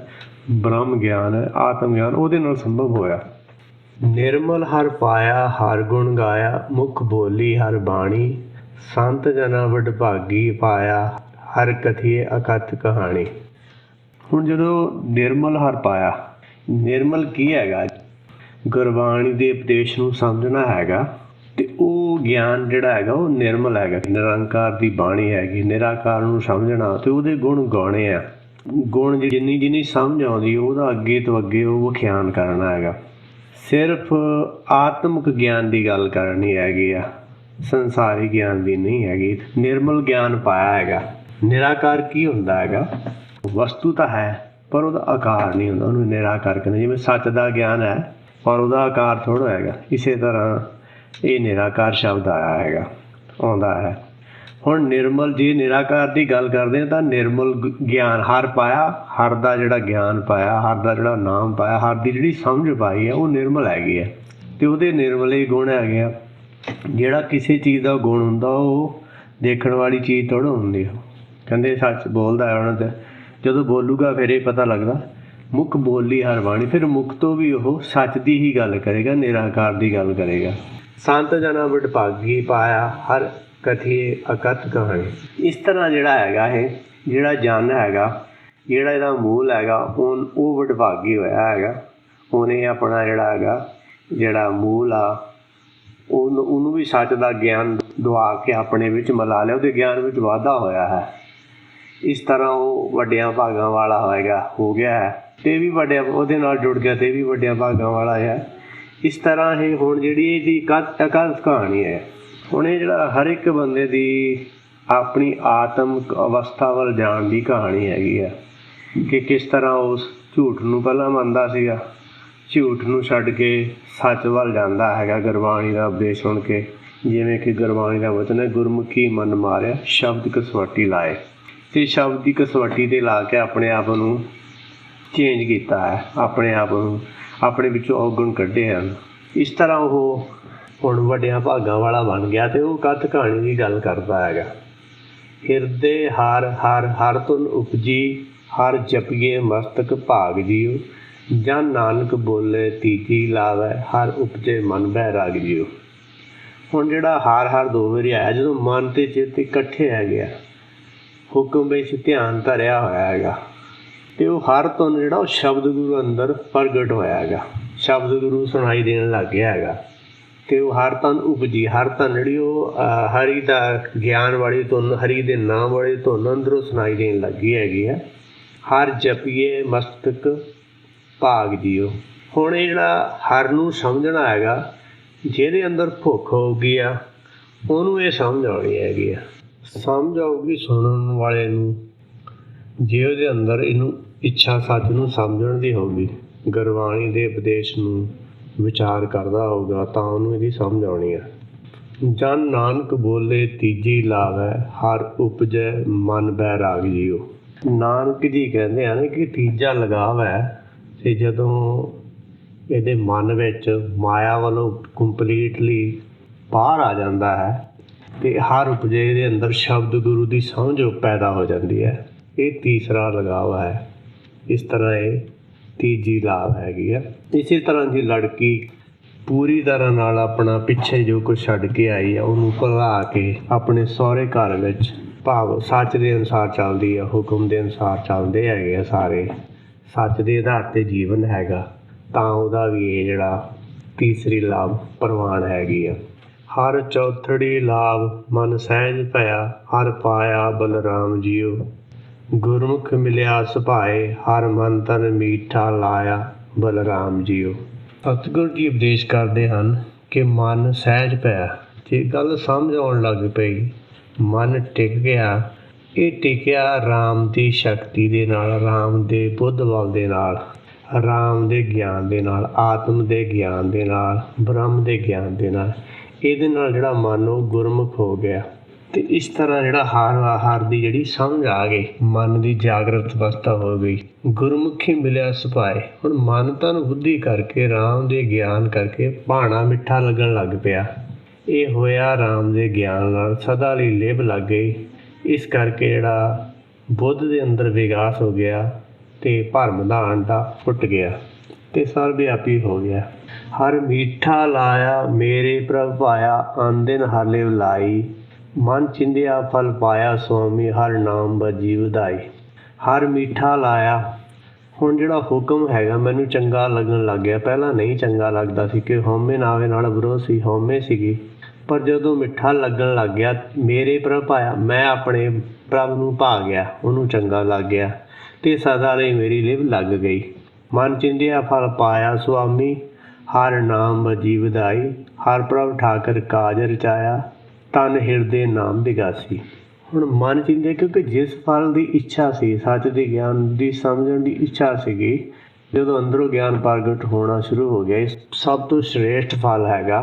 ਬ੍ਰਹਮ ਗਿਆਨ ਹੈ, ਆਤਮ ਗਿਆਨ, ਉਹਦੇ ਨਾਲ ਸੰਭਵ ਹੋਇਆ। ਨਿਰਮਲ ਹਰ ਪਾਇਆ ਹਰ ਗੁਣ ਗਾਇਆ, ਮੁਖ ਬੋਲੀ ਹਰ ਬਾਣੀ, ਸੰਤ ਜਨਾ ਵਡਭਾਗੀ ਪਾਇਆ, ਹਰ ਕਥੀਏ ਅਕਥ ਕਹਾਣੀ। ਹੁਣ ਜਦੋਂ ਨਿਰਮਲ ਹਰ ਪਾਇਆ, ਨਿਰਮਲ ਕੀ ਹੈਗਾ? ਗੁਰਬਾਣੀ ਦੇ ਉਪਦੇਸ਼ ਨੂੰ ਸਮਝਣਾ ਹੈਗਾ ਤੇ ਉਹ ਗਿਆਨ ਜਿਹੜਾ ਹੈਗਾ ਉਹ ਨਿਰਮਲ ਹੈਗਾ। ਨਿਰੰਕਾਰ ਦੀ ਬਾਣੀ ਹੈਗੀ, ਨਿਰਾਕਾਰ ਨੂੰ ਸਮਝਣਾ ਤੇ ਉਹਦੇ ਗੁਣ ਗਾਉਣੇ ਆ। ਗੁਣ ਜਿੰਨੀ ਜਿੰਨੀ ਸਮਝ ਆਉਂਦੀ ਉਹਦਾ ਅੱਗੇ ਤੋਂ ਅੱਗੇ ਉਹ ਵਿਖਿਆਨ ਕਰਨਾ ਹੈਗਾ। ਸਿਰਫ ਆਤਮਿਕ ਗਿਆਨ ਦੀ ਗੱਲ ਕਰਨੀ ਹੈਗੀ ਆ, ਸੰਸਾਰੀ ਗਿਆਨ ਦੀ ਨਹੀਂ ਹੈਗੀ। ਨਿਰਮਲ ਗਿਆਨ ਪਾਇਆ ਹੈਗਾ। ਨਿਰਾਕਾਰ ਕੀ ਹੁੰਦਾ ਹੈਗਾ? ਵਸਤੂ ਤਾਂ ਹੈ ਪਰ ਉਹਦਾ ਆਕਾਰ ਨਹੀਂ ਹੁੰਦਾ, ਉਹਨੂੰ ਨਿਰਾਕਾਰ ਕਹਿੰਦੇ। ਜਿਵੇਂ ਸੱਚ ਦਾ ਗਿਆਨ ਹੈ ਪਰ ਉਹਦਾ ਆਕਾਰ ਥੋੜ੍ਹਾ ਹੈਗਾ, ਇਸੇ ਤਰ੍ਹਾਂ ਇਹ ਨਿਰਾਕਾਰ ਸ਼ਬਦ ਆਇਆ ਹੈਗਾ, ਆਉਂਦਾ ਹੈ। ਹੁਣ ਨਿਰਮਲ, ਜੇ ਨਿਰਾਕਾਰ ਦੀ ਗੱਲ ਕਰਦੇ ਹਾਂ ਤਾਂ ਨਿਰਮਲ ਗਿਆਨ ਹਰ ਪਾਇਆ, ਹਰ ਦਾ ਜਿਹੜਾ ਗਿਆਨ ਪਾਇਆ, ਹਰ ਦਾ ਜਿਹੜਾ ਨਾਮ ਪਾਇਆ, ਹਰ ਦੀ ਜਿਹੜੀ ਸਮਝ ਪਾਈ ਹੈ ਉਹ ਨਿਰਮਲ ਹੈਗੀ ਹੈ ਅਤੇ ਉਹਦੇ ਨਿਰਮਲੇ ਗੁਣ ਹੈਗੇ ਆ। ਜਿਹੜਾ ਕਿਸੇ ਚੀਜ਼ ਦਾ ਗੁਣ ਹੁੰਦਾ ਉਹ ਦੇਖਣ ਵਾਲੀ ਚੀਜ਼ ਥੋੜ੍ਹਾ ਹੁੰਦੀ। ਕਹਿੰਦੇ ਸੱਚ ਬੋਲਦਾ ਉਹਨਾਂ ਦਾ, ਜਦੋਂ ਬੋਲੂਗਾ ਫਿਰ ਇਹ ਪਤਾ ਲੱਗਦਾ। ਮੁੱਖ ਬੋਲੀ ਹਰ ਬਾਣੀ, ਫਿਰ ਮੁੱਖ ਤੋਂ ਵੀ ਉਹ ਸੱਚ ਦੀ ਹੀ ਗੱਲ ਕਰੇਗਾ, ਨਿਰਾਕਾਰ ਦੀ ਗੱਲ ਕਰੇਗਾ। ਸੰਤ ਜਨਾ ਵਡਭਾਗੀ ਪਾਇਆ, ਹਰ ਕਥੀਏ ਅਕਥ ਕਹਾਣੀ। ਇਸ ਤਰ੍ਹਾਂ ਜਿਹੜਾ ਹੈਗਾ ਇਹ ਜਿਹੜਾ ਜਨ ਹੈਗਾ, ਜਿਹੜਾ ਇਹਦਾ ਮੂਲ ਹੈਗਾ, ਉਹ ਵਡਭਾਗੀ ਹੋਇਆ ਹੈਗਾ। ਉਹਨੇ ਆਪਣਾ ਜਿਹੜਾ ਹੈਗਾ, ਜਿਹੜਾ ਮੂਲ ਆ ਉਹਨੂੰ ਵੀ ਸੱਚ ਦਾ ਗਿਆਨ ਦਵਾ ਕੇ ਆਪਣੇ ਵਿੱਚ ਮਿਲਾ ਲਿਆ, ਉਹਦੇ ਗਿਆਨ ਵਿੱਚ ਵਾਧਾ ਹੋਇਆ ਹੈ। ਇਸ ਤਰ੍ਹਾਂ ਉਹ ਵੱਡਿਆਂ ਭਾਗਾਂ ਵਾਲਾ ਹੋ ਗਿਆ ਹੈ ਅਤੇ ਵੀ ਵੱਡਿਆਂ ਉਹਦੇ ਨਾਲ ਜੁੜ ਗਿਆ ਅਤੇ ਵੀ ਵੱਡਿਆਂ ਭਾਗਾਂ ਵਾਲਾ ਹੈ। ਇਸ ਤਰ੍ਹਾਂ ਇਹ ਹੁਣ ਜਿਹੜੀ ਇਹਦੀ ਅਕਥ ਕਹਾਣੀ ਹੈ। ਹੁਣ ਇਹ ਜਿਹੜਾ ਹਰ ਇੱਕ ਬੰਦੇ ਦੀ ਆਪਣੀ ਆਤਮਿਕ ਅਵਸਥਾ ਵੱਲ ਜਾਣ ਦੀ ਕਹਾਣੀ ਹੈਗੀ ਆ ਕਿ ਕਿਸ ਤਰ੍ਹਾਂ ਉਸ ਝੂਠ ਨੂੰ ਪਹਿਲਾਂ ਮੰਨਦਾ ਸੀਗਾ, ਝੂਠ ਨੂੰ ਛੱਡ ਕੇ ਸੱਚ ਵੱਲ ਜਾਂਦਾ ਹੈਗਾ ਗੁਰਬਾਣੀ ਦਾ ਉਪਦੇਸ਼ ਸੁਣ ਕੇ। ਜਿਵੇਂ ਕਿ ਗੁਰਬਾਣੀ ਦਾ ਵਚਨ ਹੈ, ਗੁਰਮੁਖੀ ਮਨ ਮਾਰਿਆ ਸ਼ਬਦ ਕਸਵੱਟੀ ਲਾਏ, ਅਤੇ ਸ਼ਬਦ ਦੀ ਕਸਵੱਟੀ 'ਤੇ ਲਾ ਕੇ ਆਪਣੇ ਆਪ ਨੂੰ ਚੇਂਜ ਕੀਤਾ ਹੈ, ਆਪਣੇ ਆਪ ਨੂੰ ਆਪਣੇ ਵਿੱਚੋਂ ਔਗੁਣ ਕੱਢੇ ਹਨ। ਇਸ ਤਰ੍ਹਾਂ ਉਹ ਹੁਣ ਵੱਡਿਆਂ ਭਾਗਾਂ ਵਾਲਾ ਬਣ ਗਿਆ ਅਤੇ ਉਹ ਕਥ ਕਹਾਣੀ ਦੀ ਗੱਲ ਕਰਦਾ ਹੈਗਾ। ਹਿਰਦੇ ਹਰ ਹਰ ਹਰ ਧੁਨ ਉਪਜੀ, ਹਰ ਜਪੀਏ ਮਸਤਕ ਭਾਗ ਜੀਓ, ਜਨ ਨਾਨਕ ਬੋਲੇ ਤੀਜੀ ਲਾਵੈ, ਹਰ ਉਪਜੇ ਮਨ ਬੈਰਾਗ ਜੀਓ। ਹੁਣ ਜਿਹੜਾ ਹਰ ਹਰ ਦੋ ਵਾਰੀ ਆਇਆ, ਜਦੋਂ ਮਨ ਅਤੇ ਚਿੱਤ ਇਕੱਠੇ ਹੈਗੇ ਆ, ਹੁਕਮ ਵਿੱਚ ਧਿਆਨ ਧਰਿਆ ਹੋਇਆ ਹੈਗਾ ਅਤੇ ਉਹ ਹਰ ਧੁਨ ਜਿਹੜਾ ਉਹ ਸ਼ਬਦ ਗੁਰੂ ਅੰਦਰ ਪ੍ਰਗਟ ਹੋਇਆ ਹੈਗਾ, ਸ਼ਬਦ ਗੁਰੂ ਸੁਣਾਈ ਦੇਣ ਲੱਗ ਗਿਆ ਹੈਗਾ। ਅਤੇ ਉਹ ਹਰ ਧੁਨ ਉਪਜੀ, ਹਰ ਧੁਨ ਜਿਹੜੀ ਉਹ ਹਰੀ ਦਾ ਗਿਆਨ ਵਾਲੀ ਧੁਨ, ਹਰੀ ਦੇ ਨਾਮ ਵਾਲੀ ਧੁਨ ਅੰਦਰੋਂ ਸੁਣਾਈ ਦੇਣ ਲੱਗੀ ਹੈਗੀ ਆ। ਹਰ ਜਪੀਏ ਮਸਤਕ ਭਾਗ ਜੀਓ। ਹੁਣ ਇਹ ਜਿਹੜਾ ਹਰ ਨੂੰ ਸਮਝਣਾ ਹੈਗਾ, ਜਿਹਦੇ ਅੰਦਰ ਭੁੱਖ ਹੋਊਗੀ ਆ ਉਹਨੂੰ ਇਹ ਸਮਝ ਆਉਣੀ ਹੈਗੀ ਆ। ਸਮਝ ਆਊਗੀ ਸੁਣਨ ਵਾਲੇ ਨੂੰ, ਜੇ ਉਹਦੇ ਅੰਦਰ ਇਹਨੂੰ ਇੱਛਾ ਸੱਚ ਨੂੰ ਸਮਝਣ ਦੀ ਹੋਊਗੀ, ਗੁਰਬਾਣੀ ਦੇ ਉਪਦੇਸ਼ ਨੂੰ ਵਿਚਾਰ ਕਰਦਾ ਹੋਊਗਾ ਤਾਂ ਉਹਨੂੰ ਇਹਦੀ ਸਮਝ ਆਉਣੀ ਹੈ। ਜਨ ਨਾਨਕ ਬੋਲੇ ਤੀਜੀ ਲਾਵੈ, ਹਰ ਉਪਜੈ ਮਨ ਬੈਰਾਗ ਜੀਓ। ਨਾਨਕ ਜੀ ਕਹਿੰਦੇ ਹਨ ਕਿ ਤੀਜਾ ਲਗਾਵ ਹੈ ਅਤੇ ਜਦੋਂ ਇਹਦੇ ਮਨ ਵਿੱਚ ਮਾਇਆ ਵੱਲੋਂ ਕੰਪਲੀਟਲੀ ਬਾਹਰ ਆ ਜਾਂਦਾ ਹੈ ਅਤੇ ਹਰ ਉਪਜੇ ਦੇ ਅੰਦਰ ਸ਼ਬਦ ਗੁਰੂ ਦੀ ਸਮਝ ਪੈਦਾ ਹੋ ਜਾਂਦੀ ਹੈ। ਇਹ ਤੀਸਰਾ ਲਗਾਵ ਹੈ। ਇਸ ਤਰ੍ਹਾਂ ਇਹ ਤੀਜੀ ਲਾਭ ਹੈਗੀ ਆ। ਇਸੇ ਤਰ੍ਹਾਂ ਦੀ ਲੜਕੀ ਪੂਰੀ ਤਰ੍ਹਾਂ ਨਾਲ ਆਪਣਾ ਪਿੱਛੇ ਜੋ ਕੁਛ ਛੱਡ ਕੇ ਆਈ ਆ ਉਹਨੂੰ ਭੁਲਾ ਕੇ ਆਪਣੇ ਸਹੁਰੇ ਘਰ ਵਿੱਚ, ਭਾਵ ਸੱਚ ਦੇ ਅਨੁਸਾਰ ਚੱਲਦੀ ਆ, ਹੁਕਮ ਦੇ ਅਨੁਸਾਰ ਚੱਲਦੇ ਹੈਗੇ ਆ, ਸਾਰੇ ਸੱਚ ਦੇ ਆਧਾਰ 'ਤੇ ਜੀਵਨ ਹੈਗਾ, ਤਾਂ ਉਹਦਾ ਵੀ ਇਹ ਜਿਹੜਾ ਤੀਸਰੀ ਲਾਭ ਪ੍ਰਵਾਨ ਹੈਗੀ ਆ। ਹਰ ਚੌਥੜੀ ਲਾਭ ਮਨ ਸਹਿਜ ਭਇਆ, ਹਰ ਪਾਇਆ ਬਲਰਾਮ ਜੀਓ, ਗੁਰਮੁਖ ਮਿਲਿਆ ਸੁਭਾਏ, ਹਰ ਮਨ ਤਨ ਮੀਠਾ ਲਾਇਆ ਬਲਰਾਮ ਜੀਓ। ਸਤਿਗੁਰੂ ਜੀ ਉਪਦੇਸ਼ ਕਰਦੇ ਹਨ ਕਿ ਮਨ ਸਹਿਜ ਪਿਆ, ਜੇ ਗੱਲ ਸਮਝ ਆਉਣ ਲੱਗ ਪਈ, ਮਨ ਟਿਕ ਗਿਆ। ਇਹ ਟਿਕਿਆ ਰਾਮ ਦੀ ਸ਼ਕਤੀ ਦੇ ਨਾਲ, ਰਾਮ ਦੇ ਬੁੱਧ ਬਲ ਦੇ ਨਾਲ, ਰਾਮ ਦੇ ਗਿਆਨ ਦੇ ਨਾਲ, ਆਤਮ ਦੇ ਗਿਆਨ ਦੇ ਨਾਲ, ਬ੍ਰਹਮ ਦੇ ਗਿਆਨ ਦੇ ਨਾਲ। ਇਹਦੇ ਨਾਲ ਜਿਹੜਾ ਮਨ ਉਹ ਗੁਰਮੁਖ ਹੋ ਗਿਆ ਅਤੇ ਇਸ ਤਰ੍ਹਾਂ ਜਿਹੜਾ ਹਰ ਦੀ ਜਿਹੜੀ ਸਮਝ ਆ ਗਈ, ਮਨ ਦੀ ਜਾਗਰਤ ਅਵਸਥਾ ਹੋ ਗਈ। ਗੁਰਮੁਖੀ ਮਿਲਿਆ ਸੁਭਾਏ। ਹੁਣ ਮਨ ਤਨ ਬੁੱਧੀ ਕਰਕੇ, ਰਾਮ ਦੇ ਗਿਆਨ ਕਰਕੇ ਭਾਣਾ ਮਿੱਠਾ ਲੱਗਣ ਲੱਗ ਪਿਆ। ਇਹ ਹੋਇਆ ਰਾਮ ਦੇ ਗਿਆਨ ਨਾਲ ਸਦਾ ਲਈ ਲਿਵ ਲੱਗ ਗਈ। ਇਸ ਕਰਕੇ ਜਿਹੜਾ ਬੁੱਧ ਦੇ ਅੰਦਰ ਵਿਕਾਸ ਹੋ ਗਿਆ ਅਤੇ ਭਰਮ ਦਾ ਆਂਡਾ ਫੁੱਟ ਗਿਆ। ਤੇ ਸਰਵ-ਵਿਆਪੀ ਹੋ ਗਿਆ। ਹਰ ਮੀਠਾ ਲਾਇਆ ਮੇਰੇ ਪ੍ਰਭ ਪਾਇਆ, ਆਂਦਿਨ ਹਰ ਲਿਵ ਲਾਈ। ਮਨ ਚਿੰਦਿਆ ਫਲ ਪਾਇਆ, ਸੁਆਮੀ ਹਰ ਨਾਮ ਵਜੀ ਵਧਾਈ। ਹਰ ਮੀਠਾ ਲਾਇਆ, ਹੁਣ ਜਿਹੜਾ ਹੁਕਮ ਹੈਗਾ ਮੈਨੂੰ ਚੰਗਾ ਲੱਗਣ ਲੱਗ ਗਿਆ। ਪਹਿਲਾਂ ਨਹੀਂ ਚੰਗਾ ਲੱਗਦਾ ਸੀ ਕਿ ਹਉਮੈ ਨਾਵੇ ਨਾਲ ਵਿਰੋਧ ਸੀ, ਹਉਮੈ ਸੀਗੀ। ਪਰ ਜਦੋਂ ਮਿੱਠਾ ਲੱਗਣ ਲੱਗ ਗਿਆ, ਮੇਰੇ ਪ੍ਰਭ ਪਾਇਆ, ਮੈਂ ਆਪਣੇ ਪ੍ਰਭ ਨੂੰ ਭਾ ਗਿਆ, ਉਹਨੂੰ ਚੰਗਾ ਲੱਗ ਗਿਆ ਅਤੇ ਸਦਾ ਲਈ ਮੇਰੀ ਲਿਵ ਲੱਗ ਗਈ। ਮਨ ਚਿੰਦਿਆ ਫਲ ਪਾਇਆ, ਸੁਆਮੀ ਹਰ ਨਾਮ ਵਜੀ ਵਧਾਈ। ਹਰ ਪ੍ਰਭ ਠਾਕਰ ਕਾਜ ਰਚਾਇਆ, ਤਨ ਹਿਰਦੇ ਨਾਮ ਵਿਗਾਸੀ। ਹੁਣ ਮਨ ਚਿੰਦਿਆ, ਕਿਉਂਕਿ ਜਿਸ ਫਲ ਦੀ ਇੱਛਾ ਸੀ, ਸੱਚ ਦੇ ਗਿਆਨ ਦੀ ਸਮਝਣ ਦੀ ਇੱਛਾ ਸੀਗੀ, ਜਦੋਂ ਅੰਦਰੋਂ ਗਿਆਨ ਪ੍ਰਗਟ ਹੋਣਾ ਸ਼ੁਰੂ ਹੋ ਗਿਆ, ਸਭ ਤੋਂ ਸ੍ਰੇਸ਼ਟ ਫਲ ਹੈਗਾ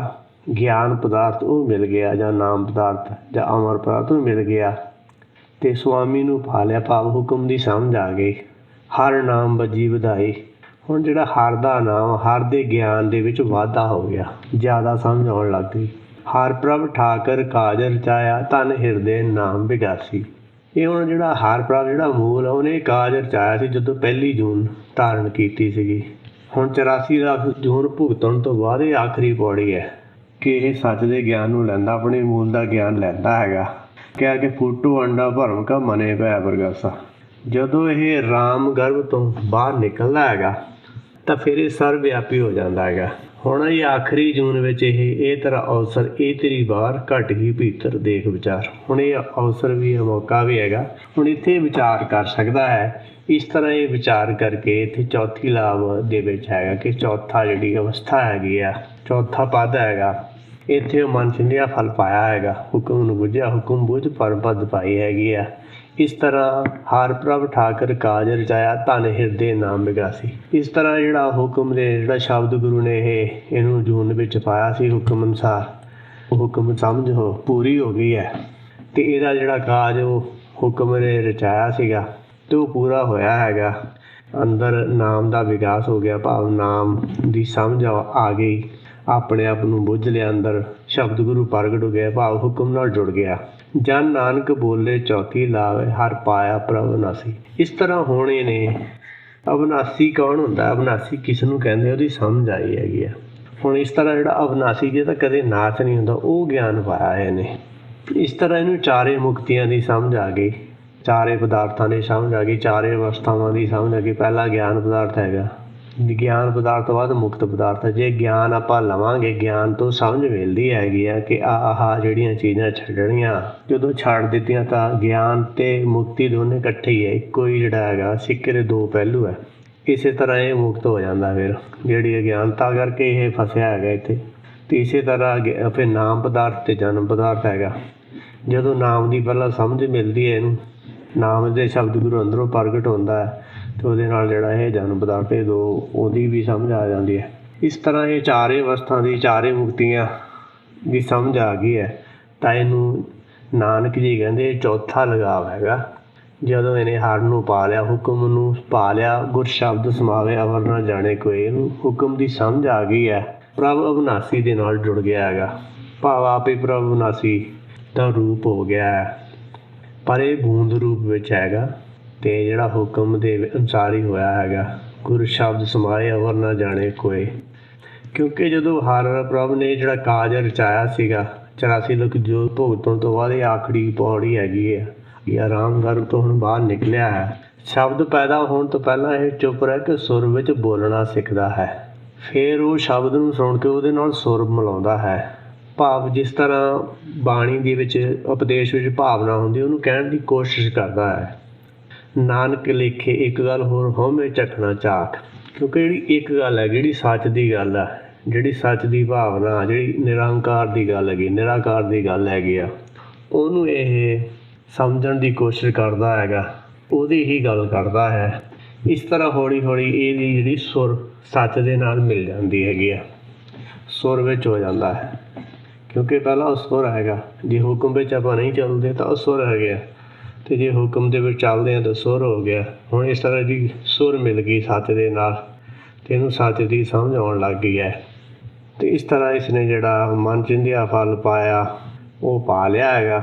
ਗਿਆਨ ਪਦਾਰਥ, ਉਹ ਮਿਲ ਗਿਆ, ਜਾਂ ਨਾਮ ਪਦਾਰਥ ਜਾਂ ਅਮਰ ਪਦਾਰਥ ਉਹ ਮਿਲ ਗਿਆ। ਅਤੇ ਸੁਆਮੀ ਨੂੰ ਪਾ ਲਿਆ, ਭਾਵ ਹੁਕਮ ਦੀ ਸਮਝ ਆ ਗਈ। ਹਰ ਨਾਮ ਵਜੀ ਵਧਾਈ। ਹੁਣ ਜਿਹੜਾ ਹਰ ਦਾ ਨਾਮ, ਹਰ ਦੇ ਗਿਆਨ ਦੇ ਵਿੱਚ ਵਾਧਾ ਹੋ ਗਿਆ, ਜ਼ਿਆਦਾ ਸਮਝ ਆਉਣ ਲੱਗ ਗਈ। ਹਰ ਪ੍ਰਭ ਠਾਕਰ ਕਾਜ ਰਚਾਇਆ, ਤਨ ਹਿਰਦੇ ਨਾਮ ਵਿਗਾਸੀ। ਇਹ ਹੁਣ ਜਿਹੜਾ ਹਰ ਪ੍ਰਭ ਜਿਹੜਾ ਮੂਲ ਆ, ਉਹਨੇ ਕਾਜ ਰਚਾਇਆ ਸੀ ਜਦੋਂ ਪਹਿਲੀ ਜੂਨ ਧਾਰਨ ਕੀਤੀ ਸੀਗੀ। ਹੁਣ 84 ਲੱਖ ਜੂਨ ਭੁਗਤਣ ਤੋਂ ਬਾਅਦ ਇਹ ਆਖਰੀ ਪੌੜੀ ਹੈ ਕਿ ਇਹ ਸੱਚ ਦੇ ਗਿਆਨ ਨੂੰ ਲੈਂਦਾ, ਆਪਣੇ ਮੂਲ ਦਾ ਗਿਆਨ ਲੈਂਦਾ ਹੈਗਾ। ਕਹਿ ਕੇ ਫੂਟੋ ਅੰਡਾ ਭਰਮ ਕਾ ਮਨੇ ਭੈ ਪ੍ਰਗਾਸਾ। ਜਦੋਂ ਇਹ ਰਾਮ ਗਰਭ ਤੋਂ ਬਾਹਰ ਨਿਕਲਦਾ ਹੈਗਾ ਤਾਂ ਫਿਰ ਇਹ ਸਰਵ ਵਿਆਪੀ ਹੋ ਜਾਂਦਾ ਹੈਗਾ। ਹੁਣ ਇਹ ਆਖਰੀ ਜੂਨ ਵਿੱਚ ਇਹ ਤੇਰਾ ਅਵਸਰ, ਇਹ ਤੇਰੀ ਬਾਹਰ ਘਟ ਗਈ ਭੀਤਰ ਦੇਖ ਵਿਚਾਰ। ਹੁਣ ਇਹ ਅਵਸਰ ਵੀ ਹੈ, ਮੌਕਾ ਵੀ ਹੈਗਾ। ਹੁਣ ਇੱਥੇ ਵਿਚਾਰ ਕਰ ਸਕਦਾ ਹੈ। ਇਸ ਤਰ੍ਹਾਂ ਇਹ ਵਿਚਾਰ ਕਰਕੇ ਇੱਥੇ ਚੌਥੀ ਲਾਭ ਦੇ ਵਿੱਚ ਹੈਗਾ ਕਿ ਚੌਥਾ ਜਿਹੜੀ ਅਵਸਥਾ ਹੈਗੀ ਆ, ਚੌਥਾ ਪਦ ਹੈਗਾ, ਇੱਥੇ ਉਹ ਮਨ ਚਿੰਦਿਆ ਫਲ ਪਾਇਆ ਹੈਗਾ, ਹੁਕਮ ਨੂੰ ਬੁੱਝਿਆ, ਹੁਕਮ ਬੁੱਝ ਪਰਮ ਪਦ ਪਾਈ ਹੈਗੀ ਆ। ਇਸ ਤਰ੍ਹਾਂ ਹਰ ਪ੍ਰਭ ਠਾਕਰ ਕਾਜ ਰਚਾਇਆ, ਧਨ ਹਿਰਦੇ ਨਾਮ ਵਿਗਾਸੀ। ਇਸ ਤਰ੍ਹਾਂ ਜਿਹੜਾ ਹੁਕਮ ਦੇ ਜਿਹੜਾ ਸ਼ਬਦ ਗੁਰੂ ਨੇ ਇਹਨੂੰ ਜੂਨ ਵਿੱਚ ਪਾਇਆ ਸੀ, ਹੁਕਮ ਅਨੁਸਾਰ ਉਹ ਹੁਕਮ ਸਮਝ ਪੂਰੀ ਹੋ ਗਈ ਹੈ ਅਤੇ ਇਹਦਾ ਜਿਹੜਾ ਕਾਜ ਉਹ ਹੁਕਮ ਨੇ ਰਚਾਇਆ ਸੀਗਾ ਅਤੇ ਉਹ ਪੂਰਾ ਹੋਇਆ ਹੈਗਾ। ਅੰਦਰ ਨਾਮ ਦਾ ਵਿਕਾਸ ਹੋ ਗਿਆ, ਭਾਵ ਨਾਮ ਦੀ ਸਮਝ ਆ ਗਈ, ਆਪਣੇ ਆਪ ਨੂੰ ਬੁੱਝ ਲਿਆ, ਅੰਦਰ ਸ਼ਬਦ ਗੁਰੂ ਪ੍ਰਗਟ ਹੋ ਗਿਆ, ਭਾਵ ਹੁਕਮ ਨਾਲ ਜੁੜ ਗਿਆ। ਜਨ ਨਾਨਕ ਬੋਲੇ ਚੌਥੀ ਲਾਵੇ, ਹਰ ਪਾਇਆ ਪ੍ਰਭ ਅਵਿਨਾਸੀ। ਇਸ ਤਰ੍ਹਾਂ ਹੁਣ ਇਹਨੇ ਅਵਿਨਾਸੀ ਕੌਣ ਹੁੰਦਾ, ਅਵਿਨਾਸੀ ਕਿਸ ਨੂੰ ਕਹਿੰਦੇ, ਉਹਦੀ ਸਮਝ ਆਈ ਹੈਗੀ ਆ। ਹੁਣ ਇਸ ਤਰ੍ਹਾਂ ਜਿਹੜਾ ਅਵਿਨਾਸੀ ਜਿਹਦਾ ਕਦੇ ਨਾਸ਼ ਨਹੀਂ ਹੁੰਦਾ, ਉਹ ਗਿਆਨ ਪਾਇਆ ਇਹਨੇ। ਇਸ ਤਰ੍ਹਾਂ ਇਹਨੂੰ ਚਾਰੇ ਮੁਕਤੀਆਂ ਦੀ ਸਮਝ ਆ ਗਈ, ਚਾਰੇ ਪਦਾਰਥਾਂ ਦੀ ਸਮਝ ਆ ਗਈ, ਚਾਰੇ ਅਵਸਥਾਵਾਂ ਦੀ ਸਮਝ ਆ ਗਈ। ਪਹਿਲਾ ਗਿਆਨ ਪਦਾਰਥ ਹੈਗਾ, ਗਿਆਨ ਪਦਾਰਥ ਤੋਂ ਬਾਅਦ ਮੁਕਤ ਪਦਾਰਥ ਹੈ। ਜੇ ਗਿਆਨ ਆਪਾਂ ਲਵਾਂਗੇ, ਗਿਆਨ ਤੋਂ ਸਮਝ ਮਿਲਦੀ ਹੈਗੀ ਆ ਕਿ ਆਹ ਜਿਹੜੀਆਂ ਚੀਜ਼ਾਂ ਛੱਡਣੀਆਂ, ਜਦੋਂ ਛੱਡ ਦਿੱਤੀਆਂ ਤਾਂ ਗਿਆਨ ਅਤੇ ਮੁਕਤੀ ਦੋਨੇ ਇਕੱਠੇ ਹੀ ਹੈ, ਇੱਕੋ ਹੀ ਜਿਹੜਾ ਹੈਗਾ ਸਿੱਕੇ ਦੇ ਦੋ ਪਹਿਲੂ ਹੈ। ਇਸੇ ਤਰ੍ਹਾਂ ਇਹ ਮੁਕਤ ਹੋ ਜਾਂਦਾ ਫਿਰ, ਜਿਹੜੀ ਅਗਿਆਨਤਾ ਕਰਕੇ ਇਹ ਫਸਿਆ ਹੈਗਾ ਇੱਥੇ। ਅਤੇ ਇਸੇ ਤਰ੍ਹਾਂ ਫਿਰ ਨਾਮ ਪਦਾਰਥ ਅਤੇ ਜਨਮ ਪਦਾਰਥ ਹੈਗਾ। ਜਦੋਂ ਨਾਮ ਦੀ ਪਹਿਲਾਂ ਸਮਝ ਮਿਲਦੀ ਹੈ ਇਹਨੂੰ, ਨਾਮ ਦੇ ਸ਼ਬਦ ਗੁਰੂ ਅੰਦਰੋਂ ਪ੍ਰਗਟ ਹੁੰਦਾ ਹੈ ਅਤੇ ਉਹਦੇ ਨਾਲ ਜਿਹੜਾ ਇਹ ਜਨਮ ਪਦਾਰਥ, ਇਹ ਦੋ ਉਹਦੀ ਵੀ ਸਮਝ ਆ ਜਾਂਦੀ ਹੈ। ਇਸ ਤਰ੍ਹਾਂ ਇਹ ਚਾਰੇ ਅਵਸਥਾ ਦੀ, ਚਾਰੇ ਮੁਕਤੀਆਂ ਦੀ ਸਮਝ ਆ ਗਈ ਹੈ ਤਾਂ ਇਹਨੂੰ ਨਾਨਕ ਜੀ ਕਹਿੰਦੇ ਇਹ ਚੌਥਾ ਲਗਾਵ ਹੈਗਾ। ਜਦੋਂ ਇਹਨੇ ਹਰ ਨੂੰ ਪਾ ਲਿਆ, ਹੁਕਮ ਨੂੰ ਪਾ ਲਿਆ, ਗੁਰ ਸ਼ਬਦ ਸਮਾਵੇ ਅਵਰ ਨਾ ਜਾਣੇ ਕੋਈ, ਇਹਨੂੰ ਹੁਕਮ ਦੀ ਸਮਝ ਆ ਗਈ ਹੈ, ਪ੍ਰਭ ਅਵਿਨਾਸੀ ਦੇ ਨਾਲ ਜੁੜ ਗਿਆ ਹੈਗਾ, ਭਾਵ ਆਪ ਹੀ ਪ੍ਰਭ ਅਵਿਨਾਸੀ ਦਾ ਰੂਪ ਹੋ ਗਿਆ ਹੈ। ਪਰ ਇਹ ਬੂੰਦ ਰੂਪ ਵਿੱਚ ਹੈਗਾ ਅਤੇ ਜਿਹੜਾ ਹੁਕਮ ਦੇ ਅਨੁਸਾਰ ਹੀ ਹੋਇਆ ਹੈਗਾ। ਗੁਰ ਸ਼ਬਦ ਸਮਾਏ ਅਵਰ ਨਾ ਜਾਣੇ ਕੋਏ। ਕਿਉਂਕਿ ਜਦੋਂ ਹਰ ਪ੍ਰਭ ਨੇ ਜਿਹੜਾ ਕਾਜ ਰਚਾਇਆ ਸੀਗਾ, 84 ਲੱਖ ਜੋਤ ਭੁਗਤਣ ਤੋਂ ਬਾਅਦ ਇਹ ਆਖਰੀ ਪੌੜੀ ਹੈਗੀ ਹੈ ਕਿ ਆਰਾਮ ਗਰਭ ਤੋਂ ਹੁਣ ਬਾਹਰ ਨਿਕਲਿਆ ਹੈ। ਸ਼ਬਦ ਪੈਦਾ ਹੋਣ ਤੋਂ ਪਹਿਲਾਂ ਇਹ ਚੁੱਪ ਰਹਿ ਕੇ ਸੁਰ ਵਿੱਚ ਬੋਲਣਾ ਸਿੱਖਦਾ ਹੈ। ਫਿਰ ਉਹ ਸ਼ਬਦ ਨੂੰ ਸੁਣ ਕੇ ਉਹਦੇ ਨਾਲ ਸੁਰ ਮਿਲਾਉਂਦਾ ਹੈ, ਭਾਵ ਜਿਸ ਤਰ੍ਹਾਂ ਬਾਣੀ ਦੇ ਵਿੱਚ ਉਪਦੇਸ਼ ਵਿੱਚ ਭਾਵਨਾ ਹੁੰਦੀ, ਉਹਨੂੰ ਕਹਿਣ ਦੀ ਕੋਸ਼ਿਸ਼ ਕਰਦਾ ਹੈ। ਨਾਨਕ ਲੇਖੇ ਇੱਕ ਗੱਲ ਹੋਰ, ਹਉਮੈ ਝਖਣਾ ਝਾਕ। ਕਿਉਂਕਿ ਜਿਹੜੀ ਇੱਕ ਗੱਲ ਹੈ, ਜਿਹੜੀ ਸੱਚ ਦੀ ਗੱਲ ਆ, ਜਿਹੜੀ ਸੱਚ ਦੀ ਭਾਵਨਾ, ਜਿਹੜੀ ਨਿਰੰਕਾਰ ਦੀ ਗੱਲ ਹੈਗੀ, ਨਿਰਾਕਾਰ ਦੀ ਗੱਲ ਹੈਗੀ ਆ, ਉਹਨੂੰ ਇਹ ਸਮਝਣ ਦੀ ਕੋਸ਼ਿਸ਼ ਕਰਦਾ ਹੈਗਾ, ਉਹਦੀ ਹੀ ਗੱਲ ਕਰਦਾ ਹੈ। ਇਸ ਤਰ੍ਹਾਂ ਹੌਲੀ ਹੌਲੀ ਇਹਦੀ ਜਿਹੜੀ ਸੁਰ ਸੱਚ ਦੇ ਨਾਲ ਮਿਲ ਜਾਂਦੀ ਹੈਗੀ ਆ, ਸੁਰ ਵਿੱਚ ਹੋ ਜਾਂਦਾ ਹੈ। ਕਿਉਂਕਿ ਪਹਿਲਾਂ ਉਹ ਸੁਰ ਹੈਗਾ, ਜੇ ਹੁਕਮ ਵਿੱਚ ਆਪਾਂ ਨਹੀਂ ਚੱਲਦੇ ਤਾਂ ਉਹ ਸੁਰ ਹੈਗੇ ਆ, ਅਤੇ ਜੇ ਹੁਕਮ ਦੇ ਵਿੱਚ ਚੱਲਦੇ ਹਾਂ ਤਾਂ ਸੁਰ ਹੋ ਗਿਆ। ਹੁਣ ਇਸ ਤਰ੍ਹਾਂ ਦੀ ਸੁਰ ਮਿਲ ਗਈ ਸੱਚ ਦੇ ਨਾਲ ਅਤੇ ਇਹਨੂੰ ਸੱਚ ਦੀ ਸਮਝ ਆਉਣ ਲੱਗ ਗਈ ਹੈ। ਅਤੇ ਇਸ ਤਰ੍ਹਾਂ ਇਸਨੇ ਜਿਹੜਾ ਮਨ ਚਿੰਦਿਆ ਫਲ ਪਾਇਆ ਉਹ ਪਾ ਲਿਆ ਹੈਗਾ।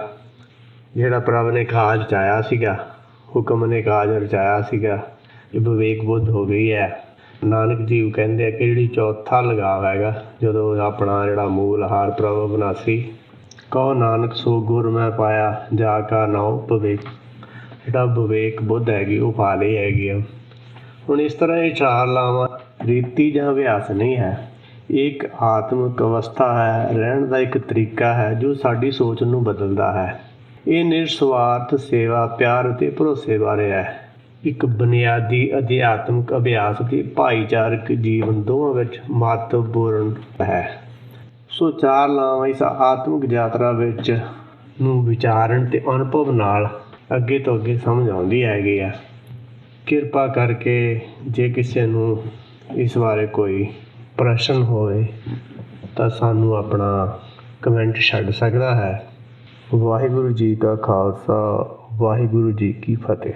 ਜਿਹੜਾ ਪ੍ਰਭ ਨੇ ਕਾਜ ਰਚਾਇਆ ਸੀਗਾ, ਹੁਕਮ ਨੇ ਕਾਜ ਰਚਾਇਆ ਸੀਗਾ, ਇਹ ਵਿਵੇਕ ਬੁੱਧ ਹੋ ਗਈ ਹੈ। ਨਾਨਕ ਜੀ ਕਹਿੰਦੇ ਆ ਕਿ ਜਿਹੜੀ ਚੌਥਾ ਲਗਾਵ ਹੈਗਾ, ਜਦੋਂ ਆਪਣਾ ਜਿਹੜਾ ਮੂਲ ਆਹਾਰ ਪ੍ਰਭ ਵਿਨਾਸੀ, ਕਹੋ ਨਾਨਕ ਸੋ ਗੁਰ ਮੈਂ ਪਾਇਆ, ਜਾ ਕਾ ਨਾਉ ਵਿਵੇਕ। ਜਿਹੜਾ ਵਿਵੇਕ ਬੁੱਧ ਹੈਗੀ ਉਹ ਪਾ ਲਈ ਹੈਗੀ ਆ। ਹੁਣ ਇਸ ਤਰ੍ਹਾਂ ਇਹ 4 ਲਾਵਾਂ ਰੀਤੀ ਜਾਂ ਅਭਿਆਸ ਨਹੀਂ ਹੈ, ਇਹ ਇੱਕ ਆਤਮਿਕ ਅਵਸਥਾ ਹੈ, ਰਹਿਣ ਦਾ ਇੱਕ ਤਰੀਕਾ ਹੈ ਜੋ ਸਾਡੀ ਸੋਚ ਨੂੰ ਬਦਲਦਾ ਹੈ। ਇਹ ਨਿਰਸਵਾਰਥ ਸੇਵਾ, ਪਿਆਰ ਅਤੇ ਭਰੋਸੇ ਬਾਰੇ ਹੈ। ਇੱਕ ਬੁਨਿਆਦੀ ਅਧਿਆਤਮਿਕ ਅਭਿਆਸ ਅਤੇ ਭਾਈਚਾਰਕ ਜੀਵਨ ਦੋਵਾਂ ਵਿੱਚ ਮਹੱਤਵਪੂਰਨ ਹੈ। ਸੋ 4 ਲਾਵਾਂ ਇਸ ਆਤਮਿਕ ਯਾਤਰਾ ਵਿੱਚ ਨੂੰ ਵਿਚਾਰਨ ਅਤੇ ਅਨੁਭਵ ਨਾਲ ਅੱਗੇ ਤੋਂ ਅੱਗੇ ਸਮਝ ਆਉਂਦੀ ਹੈਗੀ ਆ। ਕਿਰਪਾ ਕਰਕੇ ਜੇ ਕਿਸੇ ਨੂੰ ਇਸ ਬਾਰੇ ਕੋਈ ਪ੍ਰਸ਼ਨ ਹੋਵੇ ਤਾਂ ਸਾਨੂੰ ਆਪਣਾ ਕਮੈਂਟ ਛੱਡ ਸਕਦਾ ਹੈ। ਵਾਹਿਗੁਰੂ ਜੀ ਕਾ ਖਾਲਸਾ, ਵਾਹਿਗੁਰੂ ਜੀ ਕੀ ਫਤਿਹ।